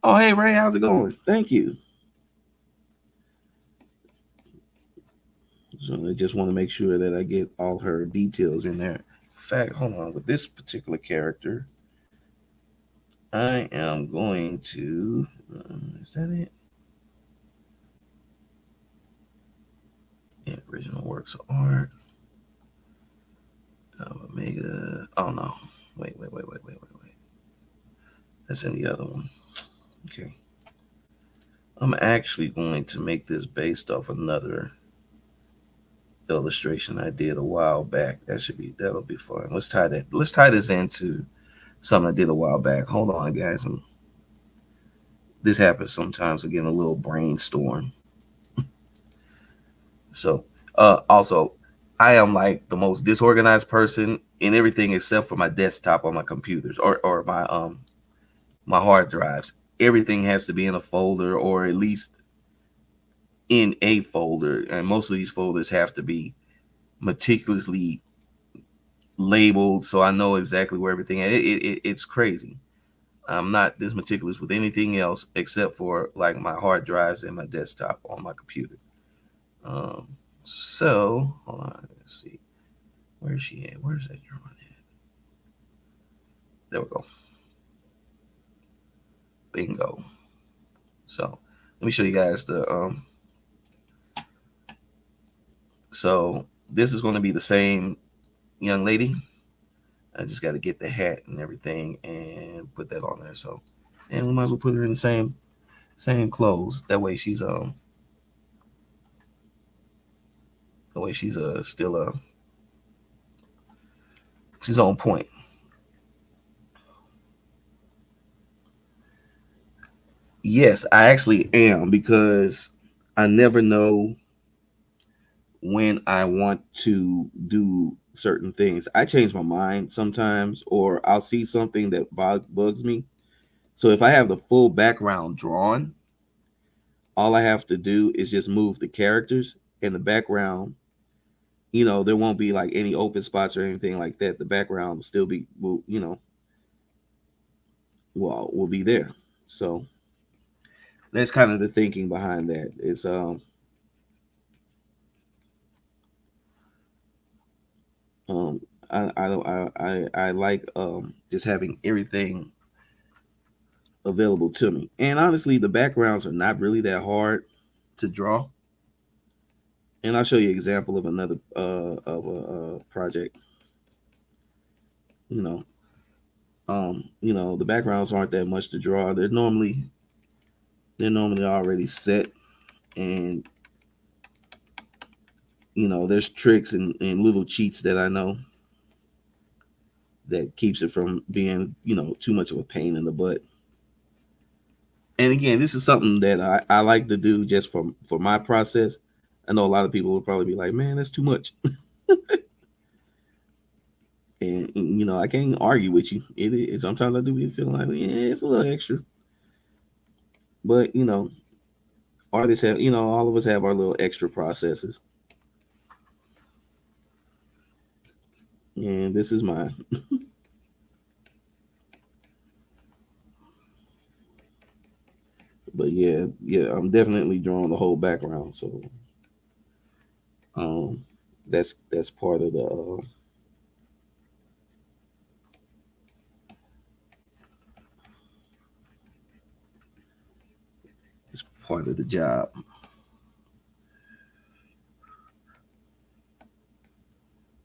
oh, hey, Ray, how's it going? Thank you. So I just want to make sure that I get all her details in there. In fact, hold on, with this particular character, I am going to, is that it? Yeah, original works of art. Omega. Oh no. Wait. That's in the other one. Okay. I'm actually going to make this based off another illustration I did a while back. That'll be fun. Let's tie this into something I did a while back. Hold on, guys. This happens sometimes. I get a little brainstorm. So, also, I am like the most disorganized person in everything except for my desktop on my computers or my hard drives. Everything has to be in a folder, or at least in a folder, and most of these folders have to be meticulously labeled, so I know exactly where everything is. It's crazy. I'm not this meticulous with anything else except for like my hard drives and my desktop on my computer. So hold on, let's see. Where's she at? Where's that drawing at? There we go. Bingo. So let me show you guys the so this is going to be the same young lady. I just got to get the hat and everything and put that on there. So, and we might as well put her in the same clothes. That way she's still she's on point. Yes, I actually am, because I never know when I want to do certain things. I change my mind sometimes, or I'll see something that bugs me. So if I have the full background drawn, all I have to do is just move the characters in the background. There won't be like any open spots or anything like that. The background will still be, will be there. So that's kind of the thinking behind that. It's I like just having everything available to me. And honestly, the backgrounds are not really that hard to draw. And I'll show you an example of another of a project. You know, the backgrounds aren't that much to draw. They're normally already set, and there's tricks and little cheats that I know that keeps it from being too much of a pain in the butt. And again, this is something that I like to do just for my process. I know a lot of people will probably be like, man, that's too much. And I can't argue with you. It is sometimes I do be feeling like, yeah, it's a little extra. But artists have, all of us have our little extra processes. And this is mine. But yeah, I'm definitely drawing the whole background. So um that's part of it's part of the job.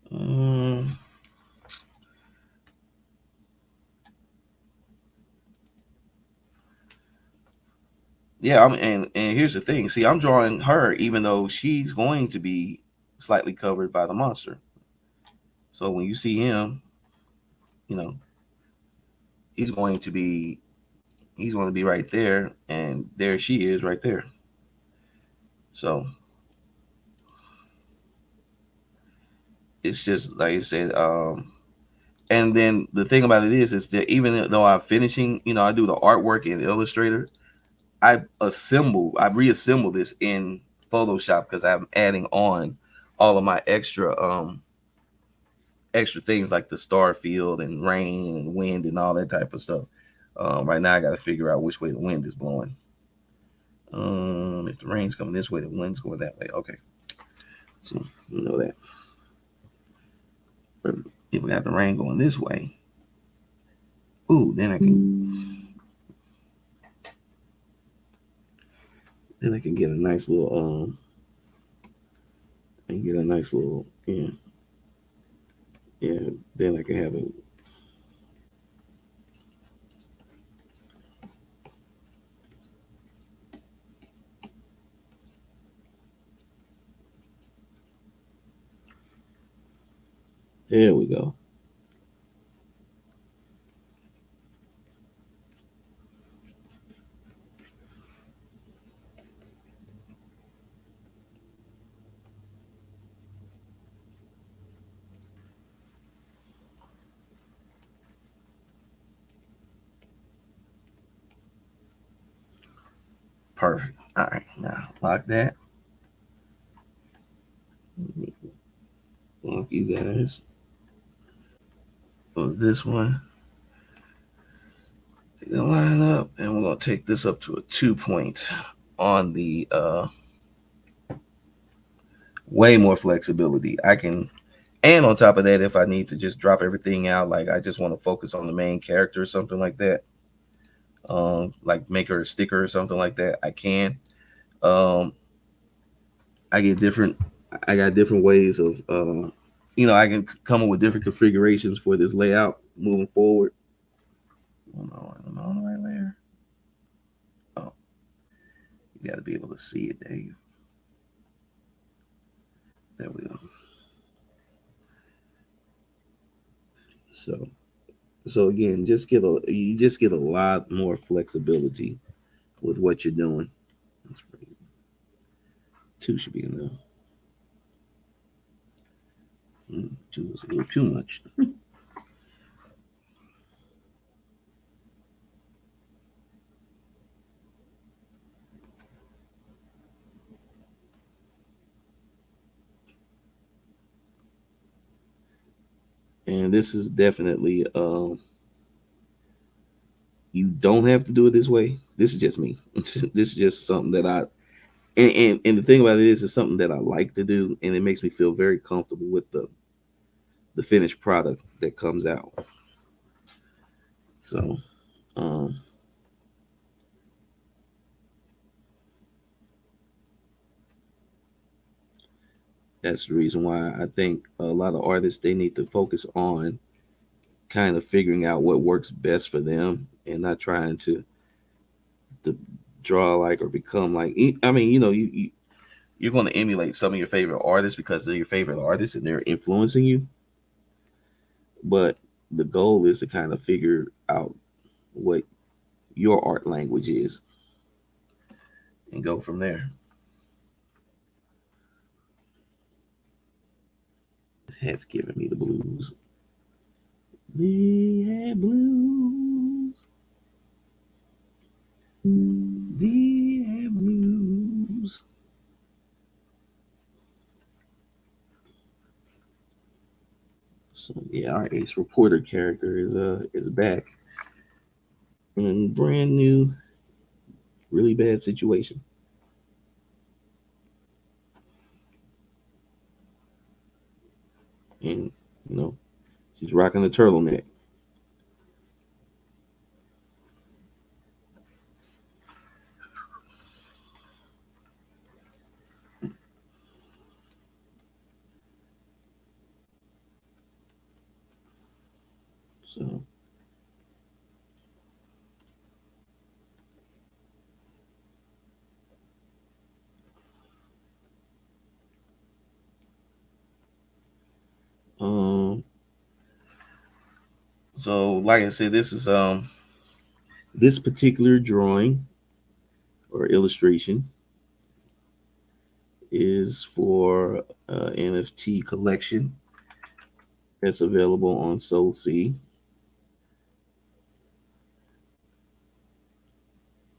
Um, yeah, and here's the thing. See, I'm drawing her even though she's going to be slightly covered by the monster. So when you see him, you know, he's going to be he's going to be right there, and there she is right there. So it's just like I said. And then the thing about it is that even though I'm finishing, I do the artwork in Illustrator. I reassemble this in Photoshop because I'm adding on all of my extra things like the star field and rain and wind and all that type of stuff. Right now I got to figure out which way the wind is blowing. If the rain's coming this way, the wind's going that way. Okay, so you know that. But if we got the rain going this way, ooh, then I can get a nice little and get a nice little yeah. Then I can have a there we go. Perfect. All right, now lock that. Lock you guys on this one. Take the line up, and we're gonna take this up to a 2 point on the way more flexibility. I can, and on top of that, if I need to just drop everything out, like I just want to focus on the main character or something like that, like make her a sticker or something like that, I can. Um, I get different. I got different ways of, I can come up with different configurations for this layout moving forward. Am I on the right layer? Oh, you got to be able to see it, Dave. There we go. So again, you just get a lot more flexibility with what you're doing. Two should be enough. Two is a little too much. And this is definitely you don't have to do it this way. This is just me. This is just something that I and the thing about it is it's something that I like to do, and it makes me feel very comfortable with the finished product that comes out. So um That's the reason why I think a lot of artists, they need to focus on kind of figuring out what works best for them and not trying to draw like or become like. I mean, you're going to emulate some of your favorite artists because they're your favorite artists and they're influencing you. But the goal is to kind of figure out what your art language is and go from there. It has given me the blues. The blues. The blues. So yeah, our ace reporter character is back in brand new, really bad situation. And you know, she's rocking a turtleneck. So um like I said, this particular drawing or illustration is for NFT collection that's available on SoulSea.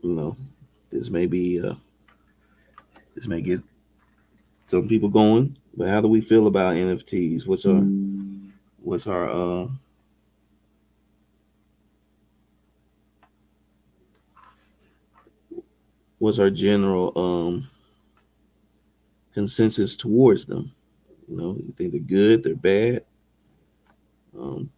You know, this may be this may get some people going, but how do we feel about NFTs? What's our what's our general consensus towards them? You think they're good, they're bad. Um,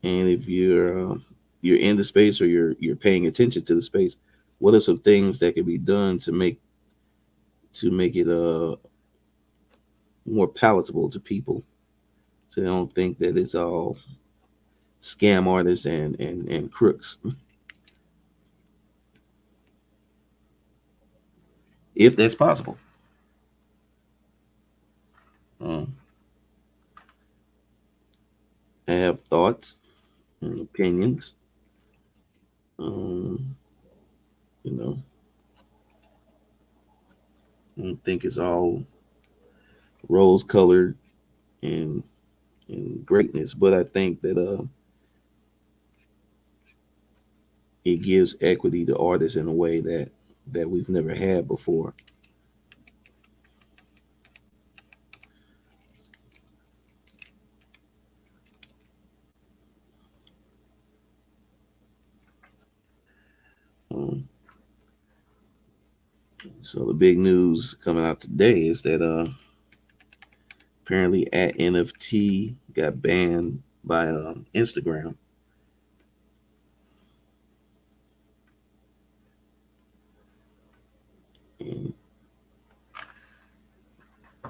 and if you're in the space or you're paying attention to the space, what are some things that can be done to make it more palatable to people, so they don't think that it's all scam artists and crooks, if that's possible. Um, I have thoughts and opinions. Um, you know, I don't think it's all rose colored and greatness, but I think that it gives equity to artists in a way that we've never had before. Um, so the big news coming out today is that apparently at NFT got banned by Instagram. And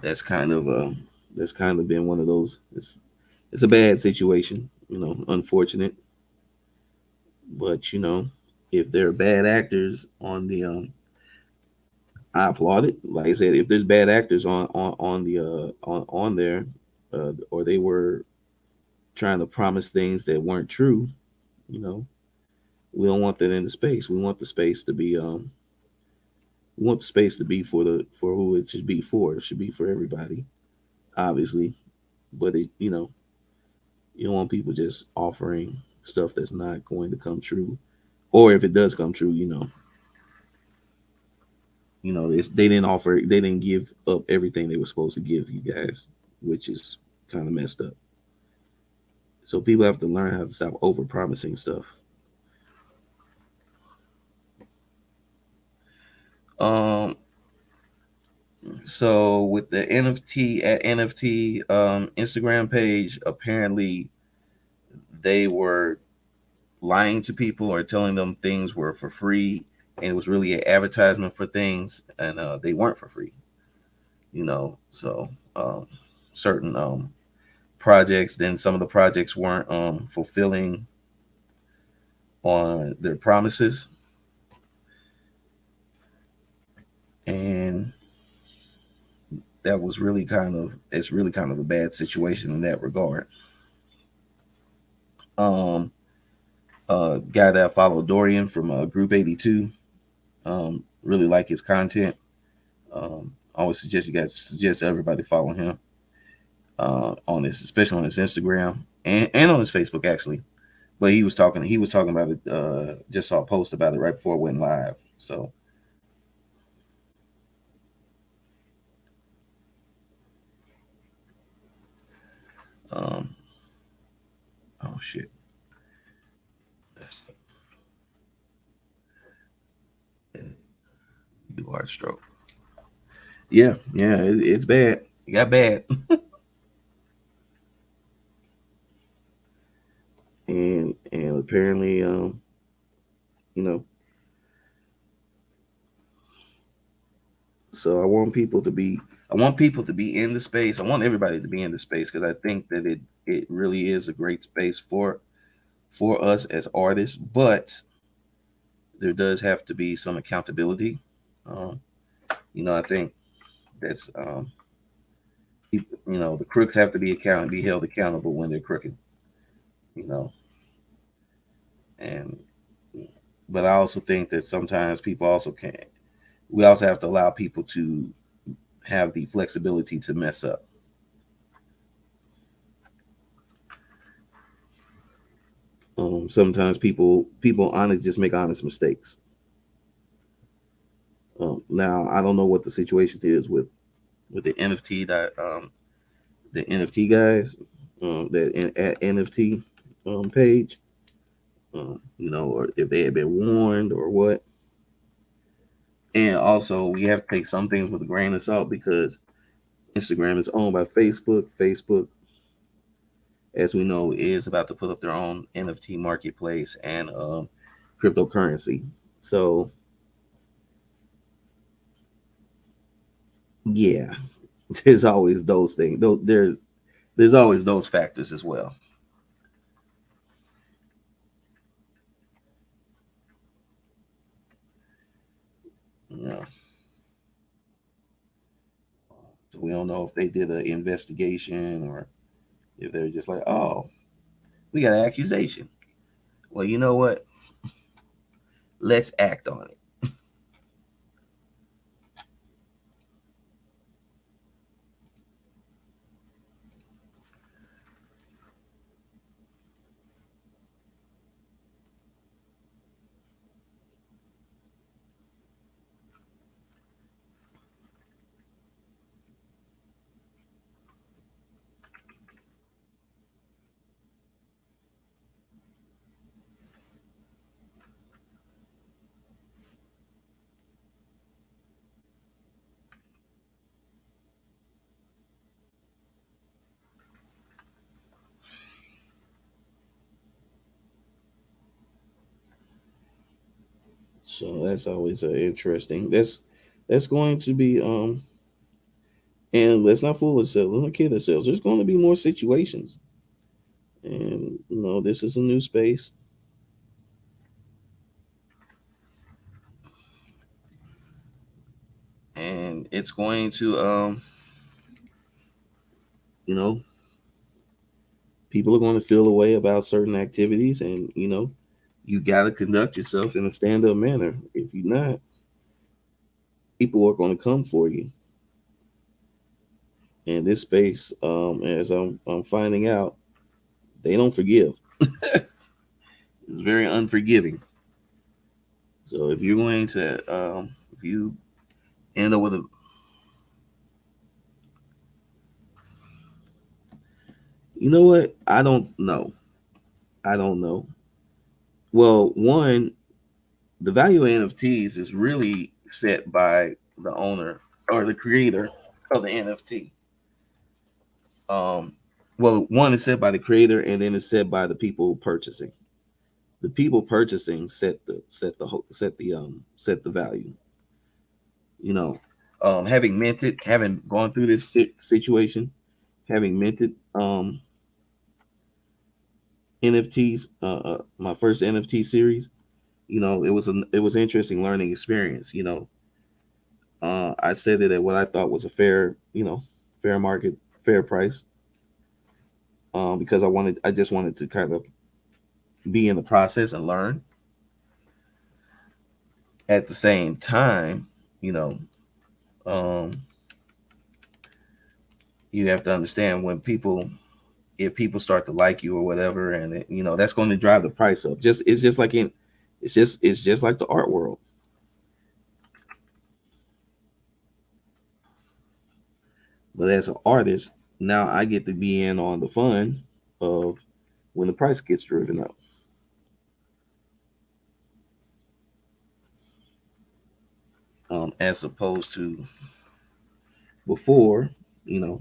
that's kind of been one of those. It's a bad situation, unfortunate. But if there are bad actors on the I applaud it. Like I said, if there's bad actors on the on there, or they were trying to promise things that weren't true, you know, we don't want that in the space. We want the space to be for who it should be for. It should be for everybody, obviously. But you don't want people just offering stuff that's not going to come true, or if it does come true, they didn't give up everything they were supposed to give you guys, which is kind of messed up. So people have to learn how to stop over promising stuff. Um, so with the NFT Instagram page, apparently they were lying to people or telling them things were for free and it was really an advertisement for things, and they weren't for free. So certain projects, then some of the projects weren't fulfilling on their promises, and that was really kind of it's really kind of a bad situation in that regard. Um, Guy that I follow, Dorian from Group 82, really like his content. I always suggest everybody follow him on this, especially on his Instagram and on his Facebook actually. But he was talking about it. Just saw a post about it right before it went live. So um, oh shit, you hard stroke. Yeah, it's bad. It got bad, and apparently, you know. So I want people to be in the space. I want everybody to be in the space because I think that it really is a great space for us as artists, but there does have to be some accountability. Um, I think that's the crooks have to be held accountable when they're crooked. You know, and but I also think that sometimes people also can't. We also have to allow people to have the flexibility to mess up. Sometimes people honest just make honest mistakes. Now I don't know what the situation is with the NFT guys at NFT page. Or if they had been warned or what. And also, we have to take some things with a grain of salt because Instagram is owned by Facebook. Facebook, as we know, is about to put up their own NFT marketplace and cryptocurrency. So, yeah, there's always those things. There's always those factors as well. You know, so we don't know if they did an investigation or if they're just like, oh, we got an accusation. Well, you know what? Let's act on it. So that's always interesting. That's going to be and let's not fool ourselves. Let's not kid ourselves. There's going to be more situations, and this is a new space, and it's going to you know, people are going to feel a way about certain activities, and you got to conduct yourself in a stand-up manner. If you're not, people are going to come for you. And this space, as I'm finding out, they don't forgive. It's very unforgiving. So if you're going to, if you end up with a, you know what? I don't know. I don't know. Well, one, the value of NFTs is really set by the owner or the creator of the NFT. Um, well, one is set by the creator, and then it's set by the people purchasing the people purchasing set the value. You know, having gone through this situation, having minted NFTs, my first NFT series. It was interesting learning experience. I said it at what I thought was a fair market, fair price, because I just wanted to kind of be in the process and learn. At the same time, you know, um, you have to understand if people start to like you or whatever, and that's going to drive the price up. It's just like the art world. But as an artist, now I get to be in on the fun of when the price gets driven up. As opposed to before, you know,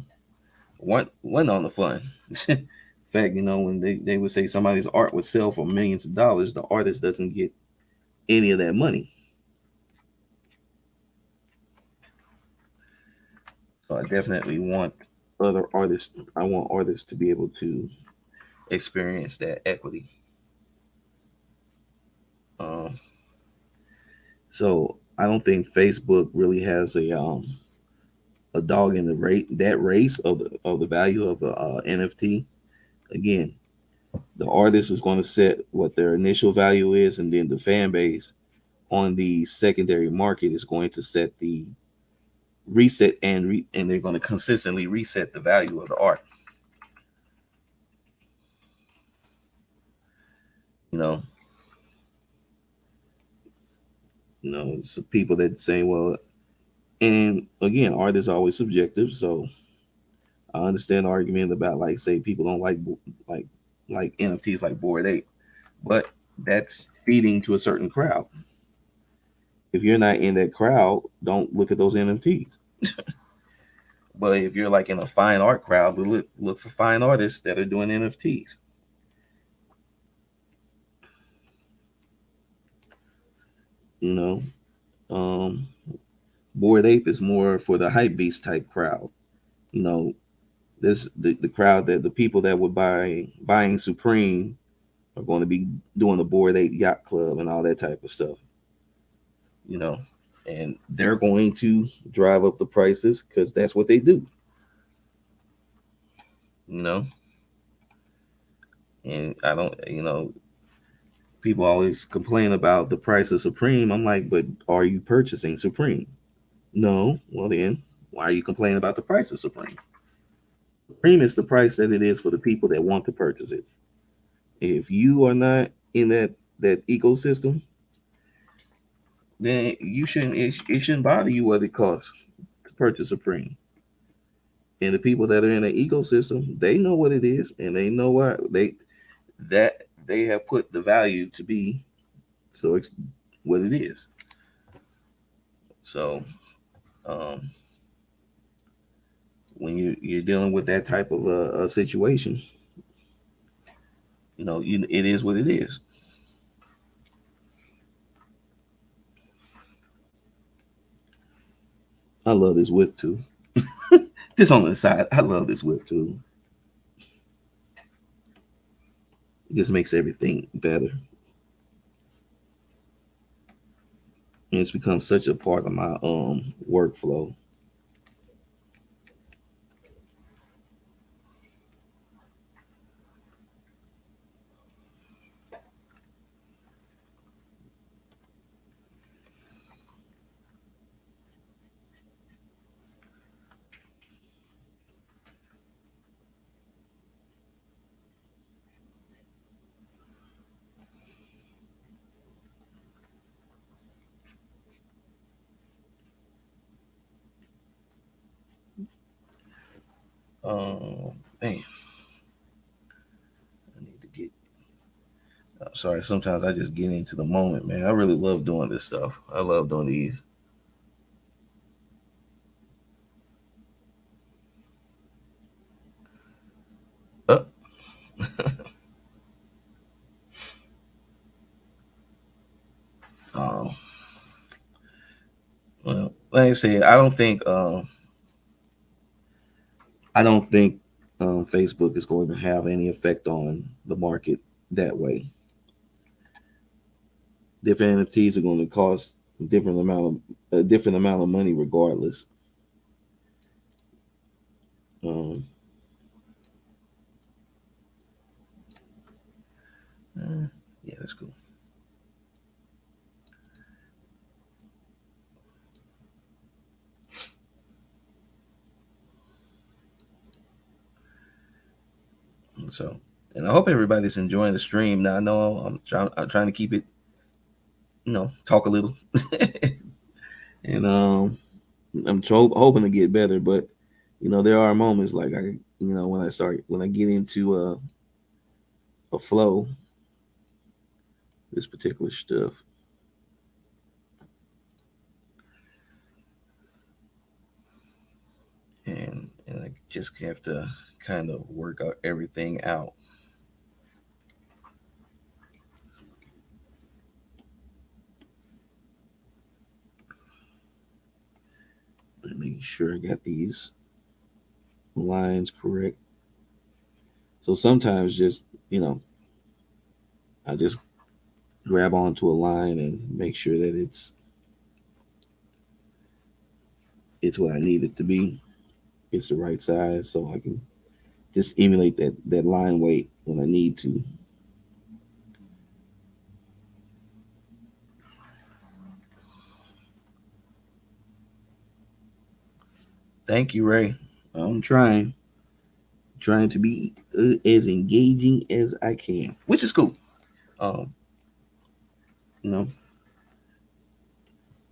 one on the fun. In fact, when they would say somebody's art would sell for millions of dollars, the artist doesn't get any of that money. So I definitely want I want artists to be able to experience that equity. Um, so I don't think Facebook really has a dog in the race of the value of the NFT. Again, the artist is going to set what their initial value is, and then the fan base on the secondary market is going to set the reset and they're going to consistently reset the value of the art. You know, it's people that say, well, and again, art is always subjective, so I understand the argument about like say people don't like like NFTs like Bored Ape, but that's feeding to a certain crowd. If you're not in that crowd, don't look at those NFTs. But if you're like in a fine art crowd, look for fine artists that are doing NFTs. You know, um, Bored Ape is more for the hype beast type crowd. You know, this the crowd that the people that would buying Supreme are going to be doing the Bored Ape Yacht Club and all that type of stuff. You know, and they're going to drive up the prices because that's what they do. You know, and I don't. People always complain about the price of Supreme. I'm like, but are you purchasing Supreme? No. Well, then, why are you complaining about the price of Supreme? Supreme is the price that it is for the people that want to purchase it. If you are not in that ecosystem, then it shouldn't bother you what it costs to purchase Supreme. And the people that are in the ecosystem, they know what it is, and they know that they have put the value to be so it's what it is. So um, when you're dealing with that type of a situation, it is what it is. I love this whip too. This on the side, I love this whip too. It just makes everything better. And it's become such a part of my workflow. Man, I need to get. I'm sorry. Sometimes I just get into the moment, man. I really love doing this stuff. I love doing these. Uh, like I said, I don't think Facebook is going to have any effect on the market that way. Different NFTs are going to cost a different amount of money regardless. Um, yeah, that's cool. So, and I hope everybody's enjoying the stream. Now I know I'm trying to keep it, talk a little, and hoping to get better. But there are moments like when I get into a flow, this particular stuff, and I just have to kind of work out everything out. Making sure I got these lines correct. So sometimes I just grab onto a line and make sure that it's what I need it to be. It's the right size, so I can just emulate that line weight when I need to. Thank you, Ray. I'm trying to be as engaging as I can, which is cool. Um, you know,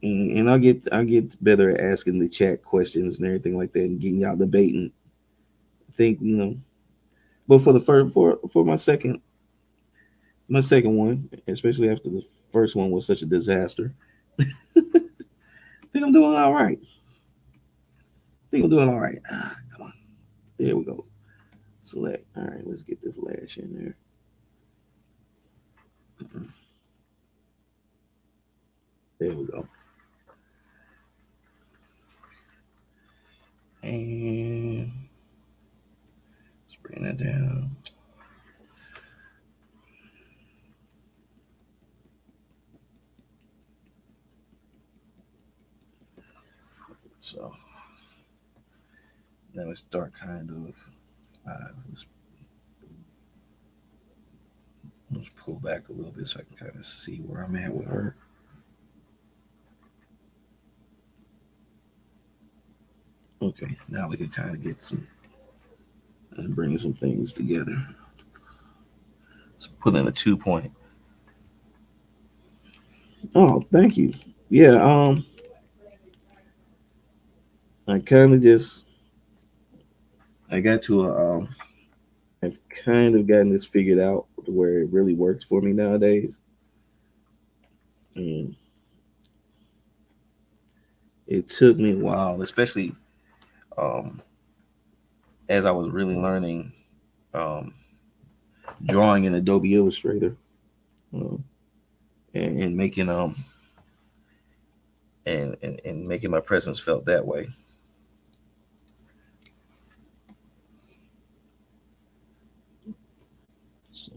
and I'll get better at asking the chat questions and everything like that, and getting y'all debating. I think but for the first for my second one, especially after the first one was such a disaster, I think I'm doing all right. I think I'm doing all right. Come on, there we go. Select. All right, let's get this lash in there. There we go. And let's bring that down. So now let's start kind of. Let's pull back a little bit so I can kind of see where I'm at with her. Okay, now we can kind of get some and bring some things together. Let's put in a 2 point. Oh, thank you. Yeah, I kind of just I got to I've kind of gotten this figured out where it really works for me nowadays. And it took me a while, especially um, as I was really learning um, drawing in Adobe Illustrator, uh, and making and making my presence felt that way. So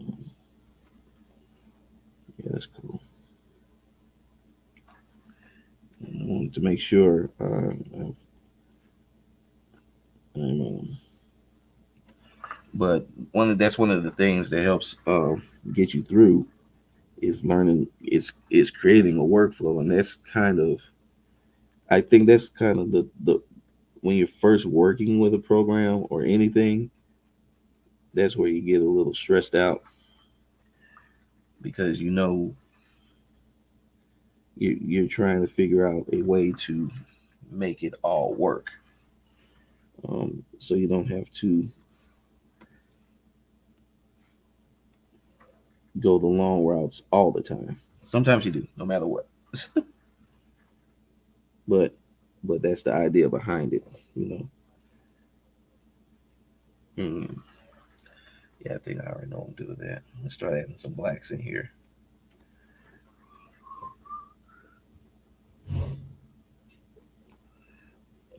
yeah, that's cool. And I wanted to make sure but that's one of the things that helps get you through is learning is creating a workflow, and that's kind of I think that's kind of the when you're first working with a program or anything, that's where you get a little stressed out because you're trying to figure out a way to make it all work, so you don't have to go the long routes all the time. Sometimes you do, no matter what. but that's the idea behind it, you know. Mm. Yeah, I think I already know what to do with that. Let's try adding some blacks in here.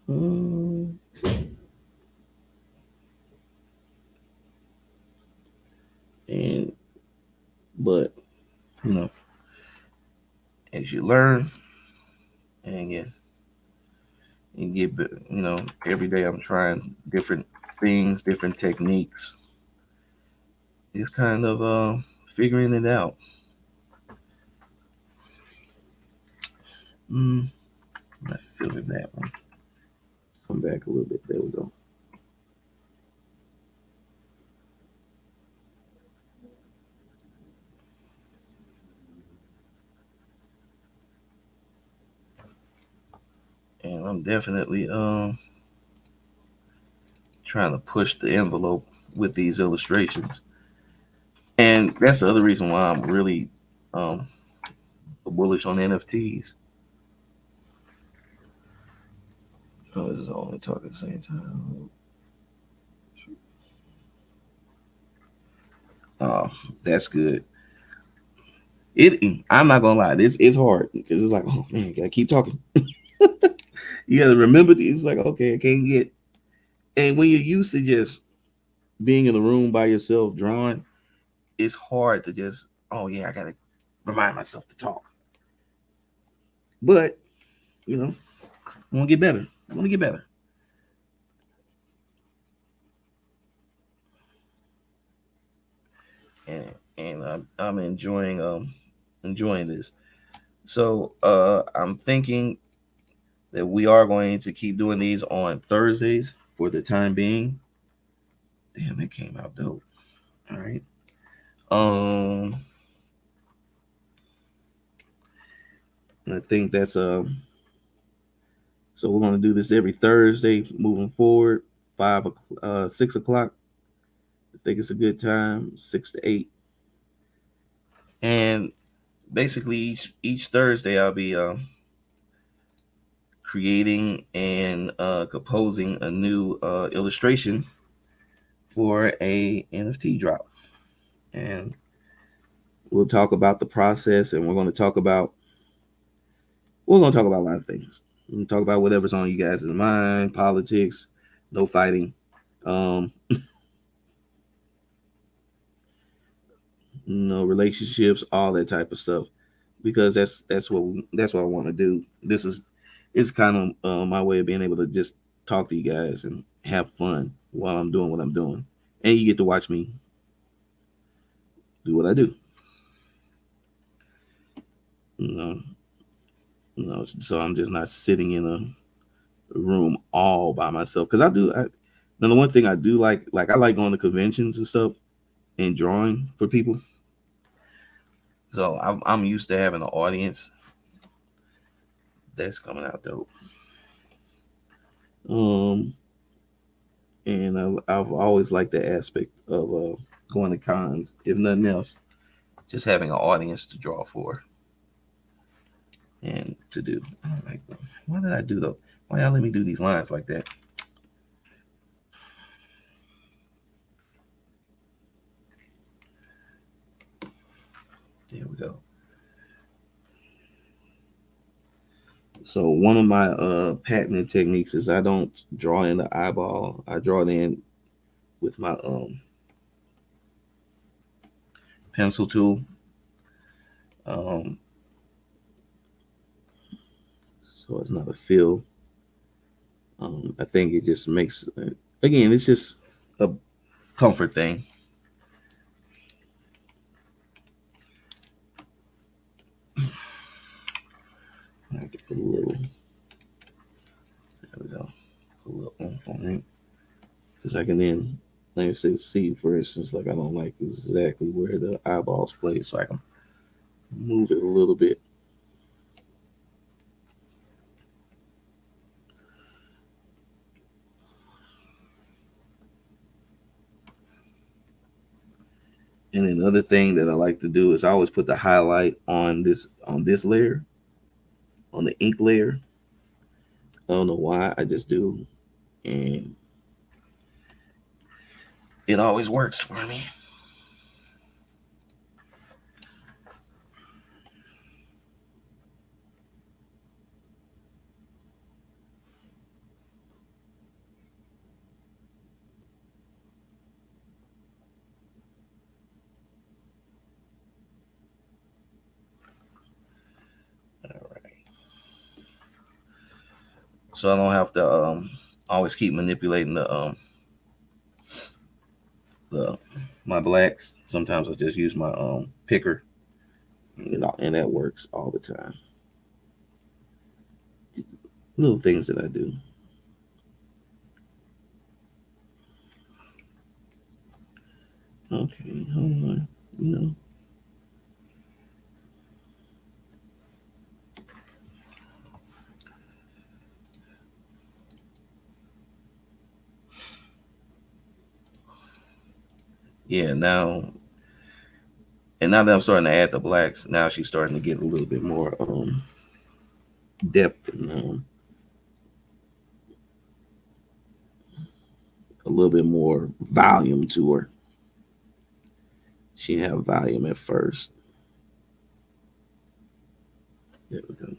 Mm, and but you know, as you learn and you get every day I'm trying different things, different techniques. It's kind of figuring it out. Mm, I'm not feeling that one. Come back a little bit. There we go. And I'm definitely trying to push the envelope with these illustrations. And that's the other reason why I'm really um, bullish on NFTs. Oh, this is only talking at the same time. Oh, that's good. I'm not gonna lie. This is hard because it's like, oh man, gotta keep talking. You gotta remember. It's like, okay, I can't get. And when you're used to just being in the room by yourself drawing, it's hard to just, oh yeah, I gotta remind myself to talk. But I want to get better. I want to get better. And I'm enjoying this. So I'm thinking that we are going to keep doing these on Thursdays for the time being. Damn, it came out dope. All right. Um, I think that's so we're gonna do this every Thursday moving forward. 6 o'clock. I think it's a good time. 6 to 8. And basically each Thursday I'll be creating and composing a new illustration for a NFT drop. And we'll talk about the process, and we're going to talk about a lot of things. We're going to talk about whatever's on you guys' mind, politics, no fighting, um, relationships, all that type of stuff, because that's what I want to do. This is kind of my way of being able to just talk to you guys and have fun while I'm doing what I'm doing, and you get to watch me do what I do. You know, so I'm just not sitting in a room all by myself because now the one thing I do like I like going to conventions and stuff and drawing for people. So I'm used to having an audience that's coming out dope. Um, and I've always liked the aspect of going to cons, if nothing else, just having an audience to draw for and to do. I'm like, why did I do though? Why y'all let me do these lines like that? There we go. So one of my patented techniques is I don't draw in the eyeball. I draw it in with my pencil tool. Um, so it's not a fill. I think it just makes again, it's just a comfort thing. I have to put a little. There we go. Put a little oomph on it because I can then, like I said, see for instance, like I don't like exactly where the eyeballs play, so I can move it a little bit. And then another thing that I like to do is I always put the highlight on this layer, on the ink layer. I don't know why, I just do, and it always works for me. so I don't have to always keep manipulating the my blacks. Sometimes I just use my picker, and that works all the time. Little things that I do. Okay, hold on. Yeah, now that I'm starting to add the blacks, now she's starting to get a little bit more depth and a little bit more volume to her. She have volume at first. There we go.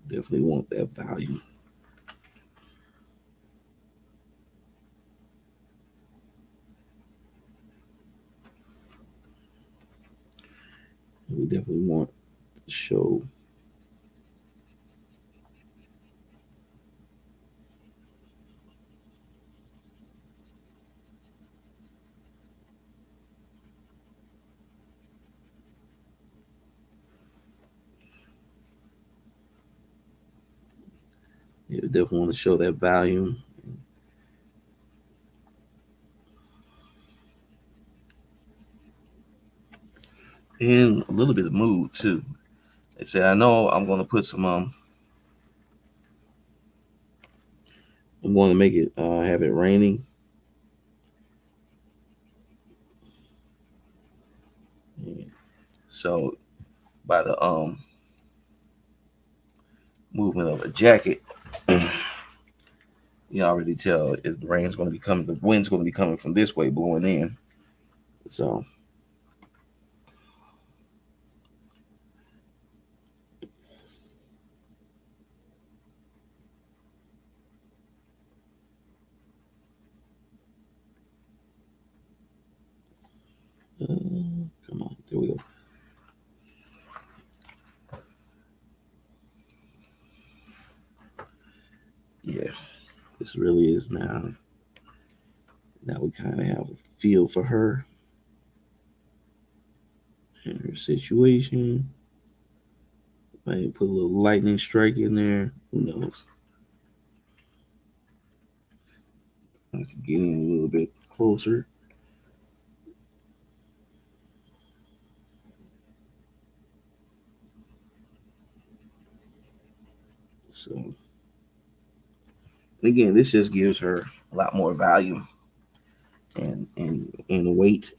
Definitely want that volume. We definitely want to show. Yeah, we definitely want to show that volume. And a little bit of mood too. They said, I know I'm going to put some I'm going to make it have it raining. So by the movement of a jacket, you already tell if the rain's going to be coming, the wind's going to be coming from this way, blowing in. So come on, there we go. Yeah, this really is now. Now we kind of have a feel for her and her situation. Might put a little lightning strike in there. Who knows? I can get in a little bit closer. So again, this just gives her a lot more volume and weight.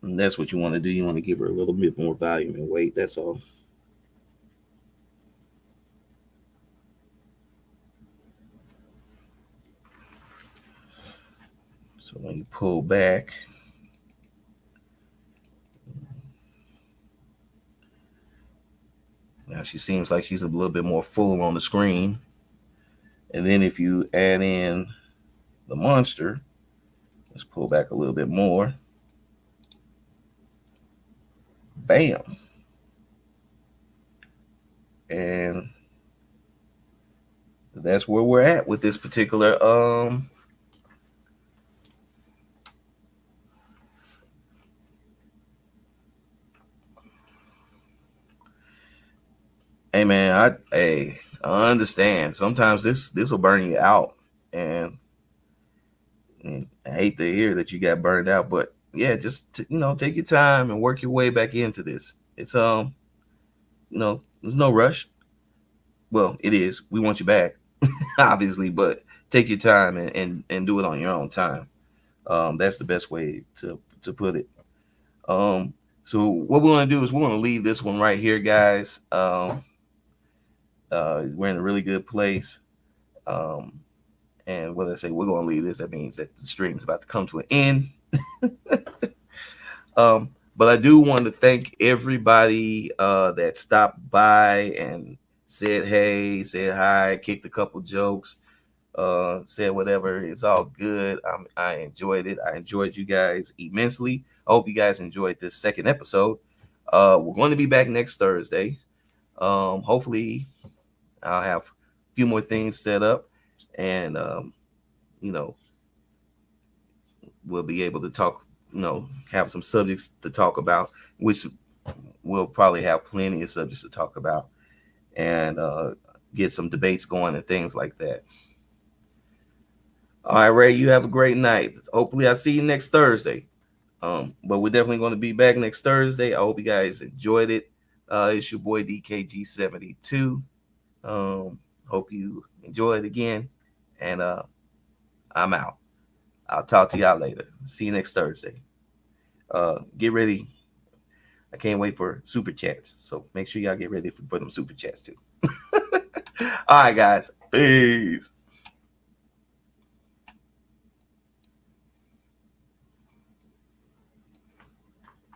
And that's what you want to do. You want to give her a little bit more volume and weight. That's all. So when you pull back, now she seems like she's a little bit more full on the screen. And then if you add in the monster, let's pull back a little bit more. Bam. And that's where we're at with this particular hey man, I understand. Sometimes this will burn you out, and I hate to hear that you got burned out, but yeah, just take your time and work your way back into this. It's there's no rush. Well, it is. We want you back, obviously, but take your time and do it on your own time. That's the best way to put it. So what we're gonna do is we're gonna leave this one right here, guys. We're in a really good place. And what I say, we're gonna leave this. That means that the stream is about to come to an end. But I do want to thank everybody that stopped by and said hey, said hi, kicked a couple jokes, said whatever. It's all good. I enjoyed it. I enjoyed you guys immensely. I hope you guys enjoyed this second episode. We're going to be back next Thursday. Hopefully, I'll have a few more things set up, and you know, we'll be able to talk. Have some subjects to talk about, which we'll probably have plenty of subjects to talk about, and get some debates going and things like that. All right, Ray, you have a great night. Hopefully, I'll see you next Thursday. But we're definitely going to be back next Thursday. I hope you guys enjoyed it. It's your boy DKG72. Hope you enjoy it again. And I'm out. I'll talk to y'all later. See you next Thursday. Get ready. I can't wait for super chats. So make sure y'all get ready for them super chats too. All right, guys. Peace.